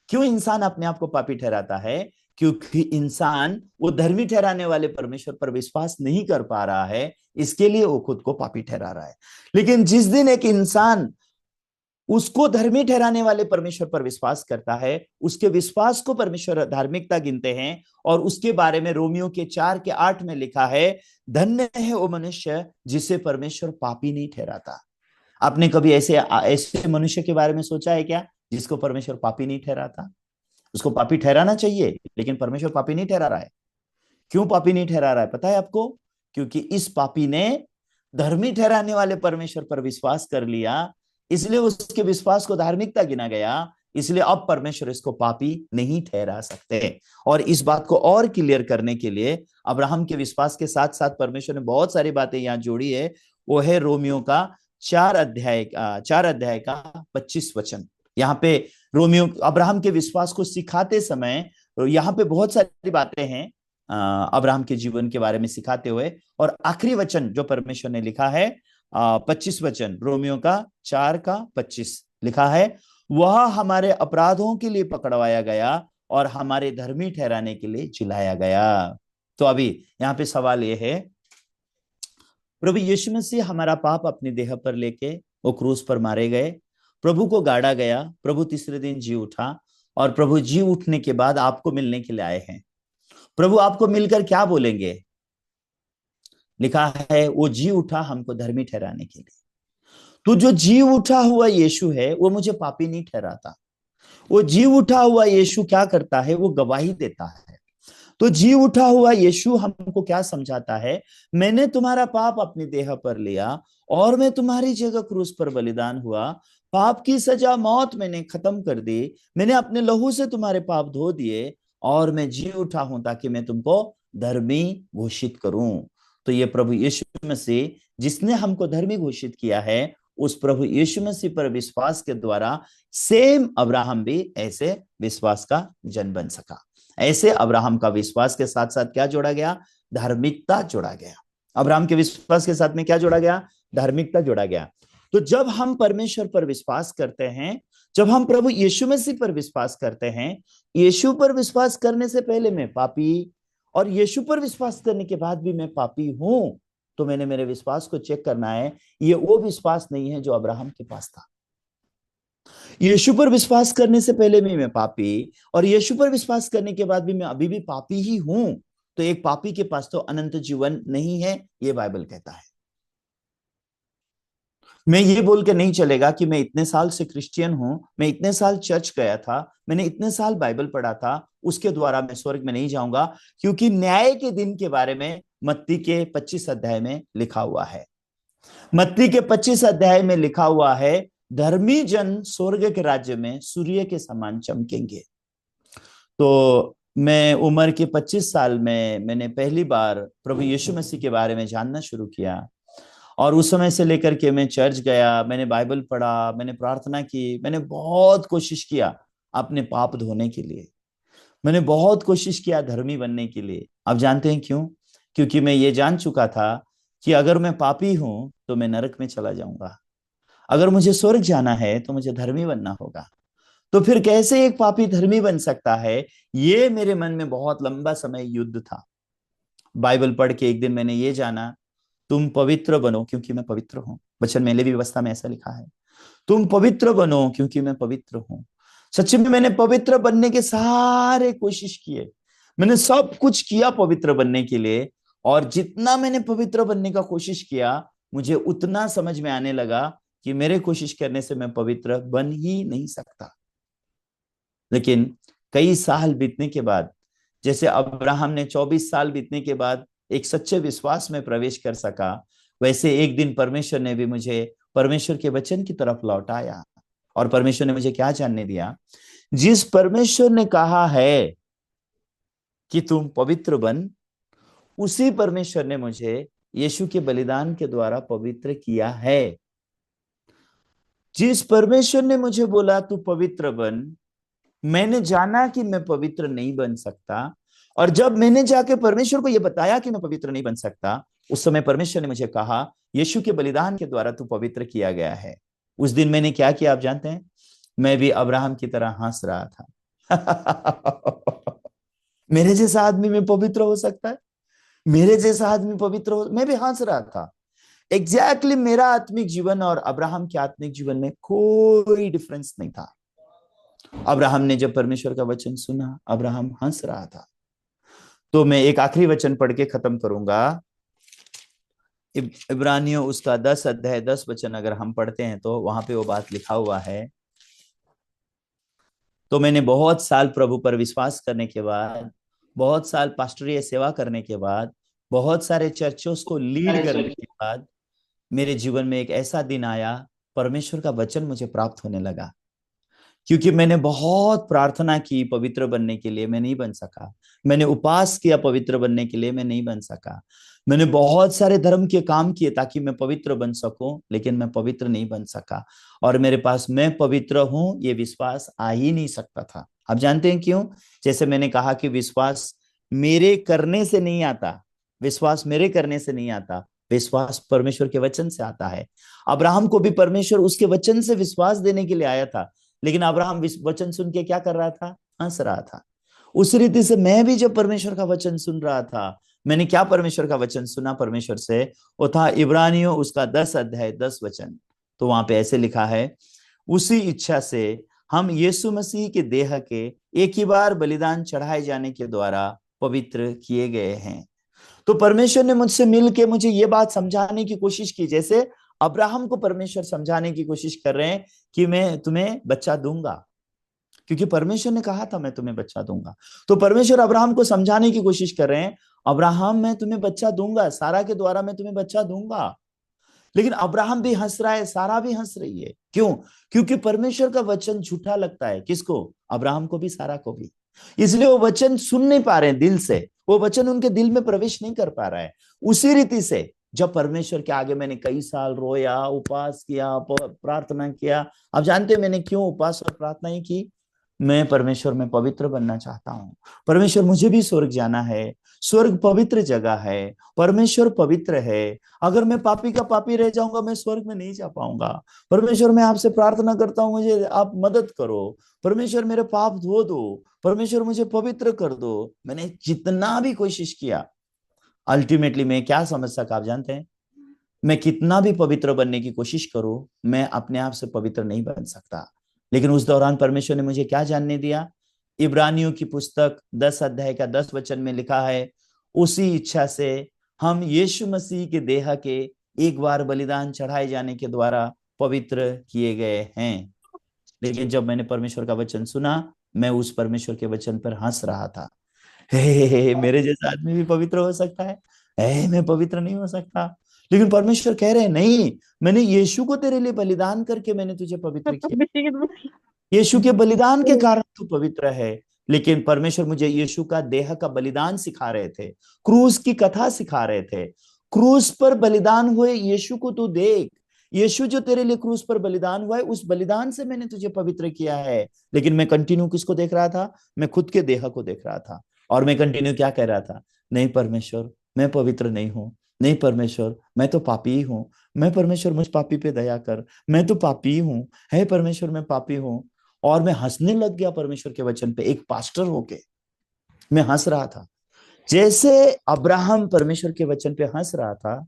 क्यों इंसान अपने आप को पापी ठहराता है? क्योंकि इंसान वो धर्मी ठहराने वाले परमेश्वर पर विश्वास नहीं कर पा रहा है, इसके लिए वो खुद को पापी ठहरा रहा है। लेकिन जिस दिन एक इंसान उसको धर्मी ठहराने वाले परमेश्वर पर विश्वास करता है, उसके विश्वास को परमेश्वर धार्मिकता गिनते हैं। और उसके बारे में रोमियो के 4 के 8 में लिखा है, धन्य है वो मनुष्य जिसे परमेश्वर पापी नहीं ठहराता। आपने कभी ऐसे मनुष्य के बारे में सोचा है क्या जिसको परमेश्वर पापी नहीं ठहराता? उसको पापी ठहराना चाहिए, लेकिन परमेश्वर पापी नहीं ठहरा रहा है। क्यों पापी नहीं ठहरा रहा है पता है आपको? क्योंकि इस पापी ने धर्मी ठहराने वाले परमेश्वर पर विश्वास कर लिया, इसलिए उसके विश्वास को धार्मिकता गिना गया, इसलिए अब परमेश्वर इसको पापी नहीं ठहरा सकते। और इस बात को और क्लियर करने के लिए अब्राहम के विश्वास के साथ साथ परमेश्वर ने बहुत सारी बातें यहाँ जोड़ी है। वो है रोमियो का 4 अध्याय का 25 वचन। यहाँ पे रोमियो अब्राहम के विश्वास को सिखाते समय यहाँ पे बहुत सारी बातें हैं अब्राहम के जीवन के बारे में सिखाते हुए। और आखिरी वचन जो परमेश्वर ने लिखा है 25 वचन, रोमियो का 4 का 25 लिखा है, वह हमारे अपराधों के लिए पकड़वाया गया और हमारे धर्मी ठहराने के लिए जिलाया गया। तो अभी यहाँ पे सवाल ये है, प्रभु यीशु मसीह हमारा पाप अपने देह पर लेके वो क्रूस पर मारे गए, प्रभु को गाड़ा गया, प्रभु तीसरे दिन जी उठा, और प्रभु जी उठने के बाद आपको मिलने के लिए आए हैं। प्रभु आपको मिलकर क्या बोलेंगे? लिखा है वो जी उठा हमको धर्मी ठहराने के लिए। तो जो जी उठा हुआ यीशु है वो मुझे पापी नहीं ठहराता। वो जी उठा हुआ यीशु क्या करता है? वो गवाही देता है। तो जी उठा हुआ यीशु हमको क्या समझाता है? मैंने तुम्हारा पाप अपने देह पर लिया और मैं तुम्हारी जगह क्रूस पर बलिदान हुआ, पाप की सजा मौत मैंने खत्म कर दी, मैंने अपने लहू से तुम्हारे पाप धो दिए, और मैं जी उठा हूं ताकि मैं तुमको धर्मी घोषित करूं। तो ये प्रभु यीशु मसीह जिसने हमको धर्मी घोषित किया है, उस प्रभु यीशु मसीह पर विश्वास के द्वारा सेम अब्राहम भी ऐसे विश्वास का जन बन सका। ऐसे अब्राहम का विश्वास के साथ साथ क्या जोड़ा गया? धार्मिकता जोड़ा गया। अब्राहम के विश्वास के साथ में क्या जोड़ा गया? धार्मिकता जोड़ा गया। तो जब हम परमेश्वर पर विश्वास करते हैं, जब हम प्रभु यीशु मसीह पर विश्वास करते हैं, यीशु पर विश्वास करने से पहले मैं पापी, और यीशु पर विश्वास करने के बाद भी मैं पापी हूं, तो मैंने मेरे विश्वास को चेक करना है। ये वो विश्वास नहीं है जो अब्राहम के पास था। यीशु पर विश्वास करने से पहले भी मैं पापी, और यीशु पर विश्वास करने के बाद भी मैं अभी भी पापी ही हूं। तो एक पापी के पास तो अनंत जीवन नहीं है, ये बाइबल कहता है। मैं ये बोल के नहीं चलेगा कि मैं इतने साल से क्रिश्चियन हूं, मैं इतने साल चर्च गया था, मैंने इतने साल बाइबल पढ़ा था, उसके द्वारा मैं स्वर्ग में नहीं जाऊंगा, क्योंकि न्याय के दिन के बारे में मत्ती के 25 अध्याय में लिखा हुआ है। मत्ती के 25 अध्याय में लिखा हुआ है, धर्मी जन स्वर्ग के राज्य में सूर्य के समान चमकेंगे। तो मैं उम्र के 25 साल में मैंने पहली बार प्रभु यीशु मसीह के बारे में जानना शुरू किया, और उस समय से लेकर के मैं चर्च गया, मैंने बाइबल पढ़ा, मैंने प्रार्थना की, मैंने बहुत कोशिश किया अपने पाप धोने के लिए, मैंने बहुत कोशिश किया धर्मी बनने के लिए। आप जानते हैं क्यों? क्योंकि मैं ये जान चुका था कि अगर मैं पापी हूं तो मैं नरक में चला जाऊंगा, अगर मुझे स्वर्ग जाना है तो मुझे धर्मी बनना होगा। तो फिर कैसे एक पापी धर्मी बन सकता है? ये मेरे मन में बहुत लंबा समय युद्ध था। बाइबल पढ़ के एक दिन मैंने ये जाना, तुम पवित्र बनो क्योंकि मैं पवित्र हूं। वचन में लेवी व्यवस्था में ऐसा लिखा है, तुम पवित्र बनो क्योंकि मैं पवित्र हूं। सच में मैंने पवित्र बनने के सारे कोशिश किए, मैंने सब कुछ किया पवित्र बनने के लिए, और जितना मैंने पवित्र बनने का कोशिश किया, मुझे उतना समझ में आने लगा कि मेरे कोशिश करने से मैं पवित्र बन ही नहीं सकता। लेकिन कई साल बीतने के बाद, जैसे अब्राहम ने 24 साल बीतने के बाद एक सच्चे विश्वास में प्रवेश कर सका, वैसे एक दिन परमेश्वर ने भी मुझे परमेश्वर के वचन की तरफ लौटाया। और परमेश्वर ने मुझे क्या जानने दिया? जिस परमेश्वर ने कहा है कि तुम पवित्र बन, उसी परमेश्वर ने मुझे यीशु के बलिदान के द्वारा पवित्र किया है। जिस परमेश्वर ने मुझे बोला तू पवित्र बन, मैंने जाना कि मैं पवित्र नहीं बन सकता, और जब मैंने जाके परमेश्वर को यह बताया कि मैं पवित्र नहीं बन सकता, उस समय परमेश्वर ने मुझे कहा यीशु के बलिदान के द्वारा तू पवित्र किया गया है। उस दिन मैंने क्या किया आप जानते हैं? मैं भी अब्राहम की तरह हंस रहा था। मेरे जैसा आदमी में पवित्र हो सकता है? मेरे जैसा आदमी पवित्र हो? मैं भी हंस रहा था। एग्जैक्टली मेरा आत्मिक जीवन और अब्राहम के आत्मिक जीवन में कोई डिफरेंस नहीं था। अब्राहम ने जब परमेश्वर का वचन सुना, अब्राहम हंस रहा था। तो मैं एक आखिरी वचन पढ़ के खत्म करूंगा। इब्रानियों उसका 10 अध्याय 10 वचन अगर हम पढ़ते हैं तो वहां पे वो बात लिखा हुआ है। तो मैंने बहुत साल प्रभु पर विश्वास करने के बाद, बहुत साल पास्टरीय सेवा करने के बाद, बहुत सारे चर्चों को लीड करने के बाद, मेरे जीवन में एक ऐसा दिन आया, परमेश्वर का वचन मुझे प्राप्त होने लगा। क्योंकि मैंने बहुत प्रार्थना की पवित्र बनने के लिए, मैं नहीं बन सका। मैंने उपवास किया पवित्र बनने के लिए, मैं नहीं बन सका। मैंने बहुत सारे धर्म के काम किए ताकि मैं पवित्र बन सकूं, लेकिन मैं पवित्र नहीं बन सका। और मेरे पास मैं पवित्र हूं ये विश्वास आ ही नहीं सकता था। आप जानते हैं क्यों? जैसे मैंने कहा कि विश्वास मेरे करने से नहीं आता, विश्वास मेरे करने से नहीं आता, विश्वास परमेश्वर के वचन से आता है। अब्राहम को भी परमेश्वर उसके वचन से विश्वास देने के लिए आया था, लेकिन अब्राहम वचन सुन के क्या कर रहा था? हंस रहा था। उस रीति से मैं भी जब परमेश्वर का वचन सुन रहा था, मैंने क्या परमेश्वर का वचन सुना परमेश्वर से? वो था इब्रानियों उसका 10 अध्याय 10 वचन। तो वहां पे ऐसे लिखा है, उसी इच्छा से हम यीशु मसीह के देह के एक ही बार बलिदान चढ़ाए जाने के द्वारा पवित्र किए गए हैं। तो परमेश्वर ने मुझसे मिल के मुझे ये बात समझाने की कोशिश की, जैसे अब्राहम को परमेश्वर समझाने की कोशिश कर रहे हैं कि मैं तुम्हें बच्चा दूंगा, क्योंकि परमेश्वर ने कहा था मैं तुम्हें बच्चा दूंगा। तो परमेश्वर अब्राहम को समझाने की कोशिश कर रहे हैं, अब्राहम मैं तुम्हें बच्चा दूंगा, सारा के द्वारा मैं तुम्हें बच्चा दूंगा। लेकिन अब्राहम भी हंस रहा है, सारा भी हंस रही है। क्यों? क्योंकि परमेश्वर का वचन झूठा लगता है। किसको? अब्राहम को भी, सारा को भी। इसलिए वो वचन सुन नहीं पा रहे हैं दिल से, वो वचन उनके दिल में प्रवेश नहीं कर पा रहा है। उसी रीति से जब परमेश्वर के आगे मैंने कई साल रोया, उपवास किया, प्रार्थना किया। आप जानते हैं मैंने क्यों उपवास और प्रार्थना की? मैं परमेश्वर में पवित्र बनना चाहता हूँ। परमेश्वर मुझे भी स्वर्ग जाना है, स्वर्ग पवित्र जगह है, परमेश्वर पवित्र है। अगर मैं पापी का पापी रह जाऊंगा, मैं स्वर्ग में नहीं जा पाऊंगा। परमेश्वर मैं आपसे प्रार्थना करता हूँ, मुझे आप मदद करो। परमेश्वर मेरे पाप धो दो, परमेश्वर मुझे पवित्र कर दो। मैंने जितना भी कोशिश किया, अल्टीमेटली मैं क्या समझ सका आप जानते हैं? मैं कितना भी पवित्र बनने की कोशिश करूं, मैं अपने आप से पवित्र नहीं बन सकता। लेकिन उस दौरान परमेश्वर ने मुझे क्या जानने दिया? इब्रानियों की पुस्तक 10 अध्याय का 10 वचन में लिखा है, उसी इच्छा से हम यीशु मसीह के देह के एक बार बलिदान चढ़ाए जाने के द्वारा पवित्र किए गए हैं। लेकिन जब मैंने परमेश्वर का वचन सुना, मैं उस परमेश्वर के वचन पर हंस रहा था। हे मेरे जैसा आदमी भी पवित्र हो सकता है? मैं पवित्र नहीं हो सकता? लेकिन परमेश्वर कह रहे हैं नहीं, मैंने यीशु को तेरे लिए बलिदान करके मैंने तुझे पवित्र किया, यीशु के बलिदान के कारण तू पवित्र है। लेकिन परमेश्वर मुझे यीशु का देह का बलिदान सिखा रहे थे, क्रूस की कथा सिखा रहे थे। क्रूस पर बलिदान हुए यीशु को तू देख, यीशु जो तेरे लिए क्रूस पर बलिदान हुआ है, उस बलिदान से मैंने तुझे पवित्र किया है। लेकिन मैं कंटिन्यू किसको देख रहा था? मैं खुद के देह को देख रहा था। और मैं कंटिन्यू क्या कह रहा था? नहीं परमेश्वर, मैं पवित्र नहीं हूं। नहीं परमेश्वर, मैं तो पापी ही हूं। मैं परमेश्वर, मुझ पापी पे दया कर, मैं तो पापी हूं। हे परमेश्वर, मैं पापी हूं। और मैं हंसने लग गया परमेश्वर के वचन पे, एक पास्टर होके मैं हंस रहा था। जैसे अब्राहम परमेश्वर के वचन पे हंस रहा था,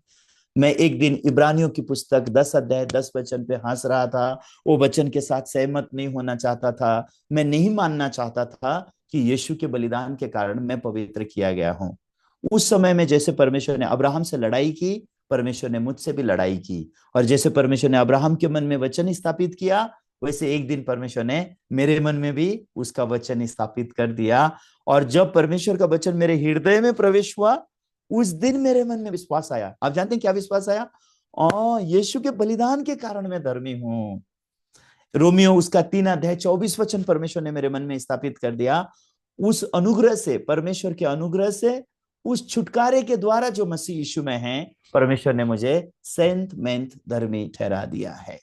मैं एक दिन इब्रानियों की पुस्तक 10 अध्याय 10 वचन पे हंस रहा था। वो वचन के साथ सहमत नहीं होना चाहता था। मैं नहीं मानना चाहता था कि यीशु के बलिदान के कारण मैं पवित्र किया गया हूं। उस समय में जैसे परमेश्वर ने अब्राहम से लड़ाई की, परमेश्वर ने मुझसे भी लड़ाई की। और जैसे परमेश्वर ने अब्राहम के मन में वचन स्थापित किया, वैसे एक दिन परमेश्वर ने मेरे मन में भी उसका वचन स्थापित कर दिया। और जब परमेश्वर का वचन मेरे हृदय में प्रवेश हुआ, उस दिन मेरे मन में विश्वास आया। आप जानते हैं क्या विश्वास आया? यीशु के बलिदान के कारण मैं धर्मी हूं। रोमियो उसका 3 अध्याय 24 वचन परमेश्वर ने मेरे मन में स्थापित कर दिया। उस अनुग्रह से, परमेश्वर के अनुग्रह से, उस छुटकारे के द्वारा जो मसीह यीशु में है, परमेश्वर ने मुझे सेंत मेंत धर्मी ठहरा दिया है।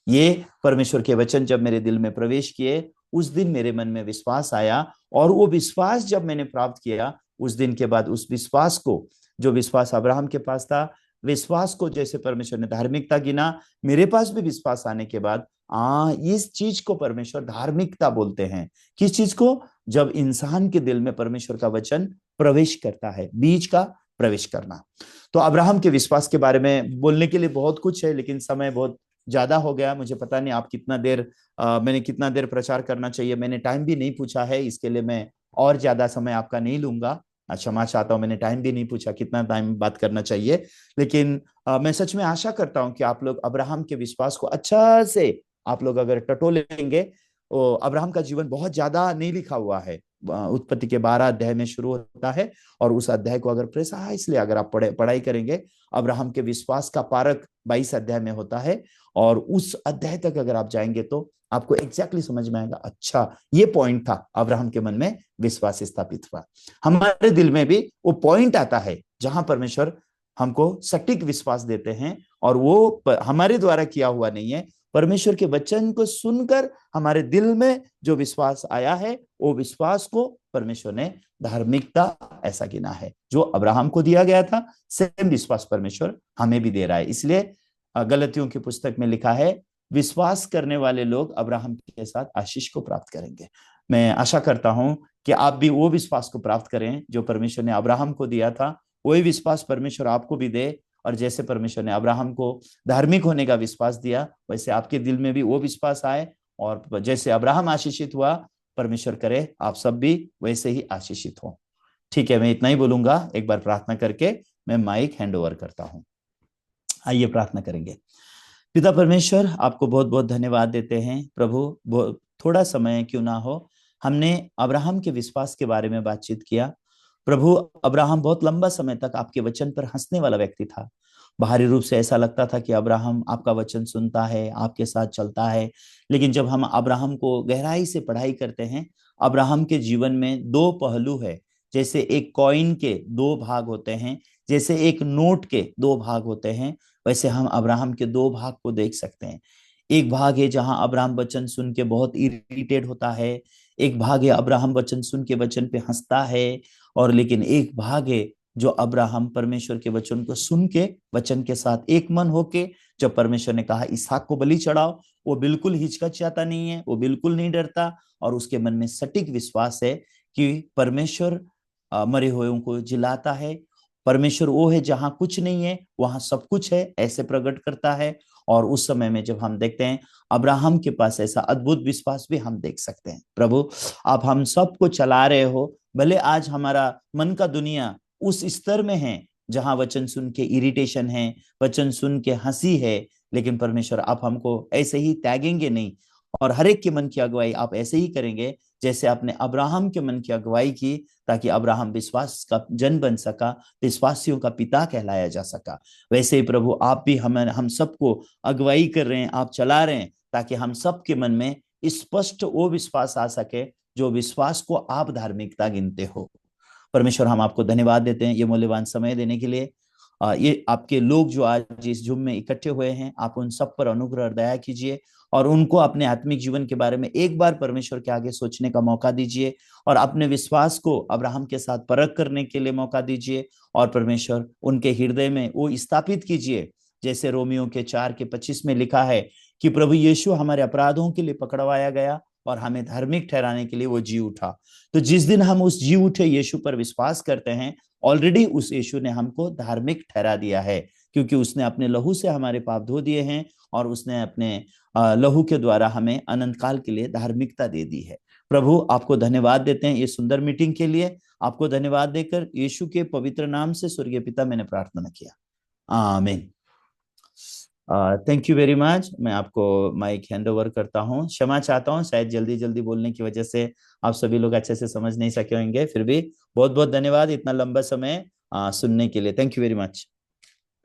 ये परमेश्वर के वचन जब मेरे दिल में प्रवेश किए, उस दिन मेरे मन में विश्वास आया। और वो विश्वास जब मैंने प्राप्त किया, उस दिन के बाद उस विश्वास को, जो विश्वास अब्राहम के पास था, विश्वास को जैसे परमेश्वर ने धार्मिकता गिना, मेरे पास भी विश्वास आने के बाद इस चीज को परमेश्वर धार्मिकता बोलते हैं। किस चीज को? जब इंसान के दिल में परमेश्वर का वचन प्रवेश करता है, बीज का प्रवेश करना। तो अब्राहम के विश्वास के बारे में बोलने के लिए बहुत कुछ है, लेकिन समय बहुत ज्यादा हो गया। मुझे पता नहीं आप कितना देर मैंने कितना देर प्रचार करना चाहिए, मैंने टाइम भी नहीं पूछा है। इसके लिए मैं और ज्यादा समय आपका नहीं लूंगा, क्षमा चाहता हूं। मैंने टाइम भी नहीं पूछा कितना टाइम बात करना चाहिए। लेकिन मैं सच में आशा करता हूं कि आप लोग अब्राहम के विश्वास को अच्छा से आप लोग अगर टटोलेंगे। अब्राहम का जीवन बहुत ज्यादा नहीं लिखा हुआ है। उत्पत्ति के 12 अध्याय में शुरू होता है, और उस अध्याय को अगर प्रिसाइसली अगर आप पढ़ाई करेंगे, अब्राहम के विश्वास का पारक 22 अध्याय में होता है। और उस अध्याय तक अगर आप जाएंगे तो आपको एग्जैक्टली समझ में आएगा, अच्छा ये पॉइंट था, अब्राहम के मन में विश्वास स्थापित हुआ। हमारे दिल में भी वो पॉइंट आता है जहां परमेश्वर हमको सटीक विश्वास देते हैं, और वो हमारे द्वारा किया हुआ नहीं है। परमेश्वर के वचन को सुनकर हमारे दिल में जो विश्वास आया है, वो विश्वास को परमेश्वर ने धार्मिकता ऐसा गिना है। जो अब्राहम को दिया गया था, सेम विश्वास परमेश्वर हमें भी दे रहा है। इसलिए गलतियों की पुस्तक में लिखा है, विश्वास करने वाले लोग अब्राहम के साथ आशीष को प्राप्त करेंगे। मैं आशा करता हूं कि आप भी वो विश्वास को प्राप्त करें जो परमेश्वर ने अब्राहम को दिया था। वही विश्वास परमेश्वर आपको भी दे। और जैसे परमेश्वर ने अब्राहम को धार्मिक होने का विश्वास दिया, वैसे आपके दिल में भी वो विश्वास आए। और जैसे अब्राहम आशीषित हुआ, परमेश्वर करे आप सब भी वैसे ही आशीषित हो। ठीक है, मैं इतना ही बोलूंगा। एक बार प्रार्थना करके मैं माइक हैंड ओवर करता हूं। आइए प्रार्थना करेंगे। पिता परमेश्वर, आपको बहुत बहुत धन्यवाद देते हैं प्रभु। थोड़ा समय क्यों ना हो, हमने अब्राहम के विश्वास के बारे में बातचीत किया। प्रभु, अब्राहम बहुत लंबा समय तक आपके वचन पर हंसने वाला व्यक्ति था। बाहरी रूप से ऐसा लगता था कि अब्राहम आपका वचन सुनता है, आपके साथ चलता है। लेकिन जब हम अब्राहम को गहराई से पढ़ाई करते हैं, अब्राहम के जीवन में दो पहलू है। जैसे एक कॉइन के दो भाग होते हैं, जैसे एक नोट के दो भाग होते हैं, वैसे हम अब्राहम के दो भाग को देख सकते हैं। एक भाग है जहां अब्राहम वचन सुन के बहुत इरिटेट होता है। एक भाग है अब्राहम वचन सुन के वचन पे हंसता है। और लेकिन एक भाग है जो अब्राहम परमेश्वर के वचन को सुन के, वचन के साथ एक मन होके, जब परमेश्वर ने कहा इसहाक को बलि चढ़ाओ, वो बिल्कुल हिचकिचाता नहीं है, वो बिल्कुल नहीं डरता। और उसके मन में सटीक विश्वास है कि परमेश्वर मरे हुए को जिलाता है। परमेश्वर वो है जहां कुछ नहीं है वहां सब कुछ है, ऐसे प्रकट करता है। और उस समय में जब हम देखते हैं, अब्राहम के पास ऐसा अद्भुत विश्वास भी हम देख सकते हैं। प्रभु, आप हम सबको चला रहे हो। भले आज हमारा मन का दुनिया उस स्तर में है जहां वचन सुन के इरिटेशन है, वचन सुन के हंसी है, लेकिन परमेश्वर आप हमको ऐसे ही त्यागेंगे नहीं। और हर एक के मन की अगुवाई आप ऐसे ही करेंगे जैसे आपने अब्राहम के मन की अगुवाई की, ताकि अब्राहम विश्वास का जन बन सका, विश्वासियों का पिता कहलाया जा सका। वैसे ही प्रभु आप भी हम सबको अगुवाई कर रहे हैं, आप चला रहे हैं, ताकि हम सब के मन में स्पष्ट वो विश्वास आ सके जो विश्वास को आप धार्मिकता गिनते हो। परमेश्वर हम आपको धन्यवाद देते हैं ये मूल्यवान समय देने के लिए। ये आपके लोग जो आज इस झुम में इकट्ठे हुए हैं, आप उन सब पर अनुग्रह और दया कीजिए, और उनको अपने आत्मिक जीवन के बारे में एक बार परमेश्वर के आगे सोचने का मौका दीजिए, और अपने विश्वास को अब्राहम के साथ परख करने के लिए मौका दीजिए। और परमेश्वर उनके हृदय में वो स्थापित कीजिए, जैसे रोमियो के 4:25 में लिखा है कि प्रभु यीशु हमारे अपराधों के लिए पकड़वाया गया और हमें धार्मिक ठहराने के लिए वो जी उठा। तो जिस दिन हम उस जी उठे यीशु पर विश्वास करते हैं, ऑलरेडी उस यीशु ने हमको धार्मिक ठहरा दिया है, क्योंकि उसने अपने लहू से हमारे पाप धो दिए हैं, और उसने अपने लहू के द्वारा हमें अनंत काल के लिए धार्मिकता दे दी है। प्रभु आपको धन्यवाद देते हैं ये सुंदर मीटिंग के लिए। आपको धन्यवाद देकर यीशु के पवित्र नाम से स्वर्गीय पिता मैंने प्रार्थना किया, आमीन। Thank you very much. मैं आपको माइक हैंड ओवर करता हूँ। क्षमा चाहता हूँ, शायद जल्दी जल्दी बोलने की वजह से आप सभी लोग अच्छे से समझ नहीं सके होंगे, फिर भी बहुत बहुत धन्यवाद इतना लंबा समय सुनने के लिए। Thank you very much.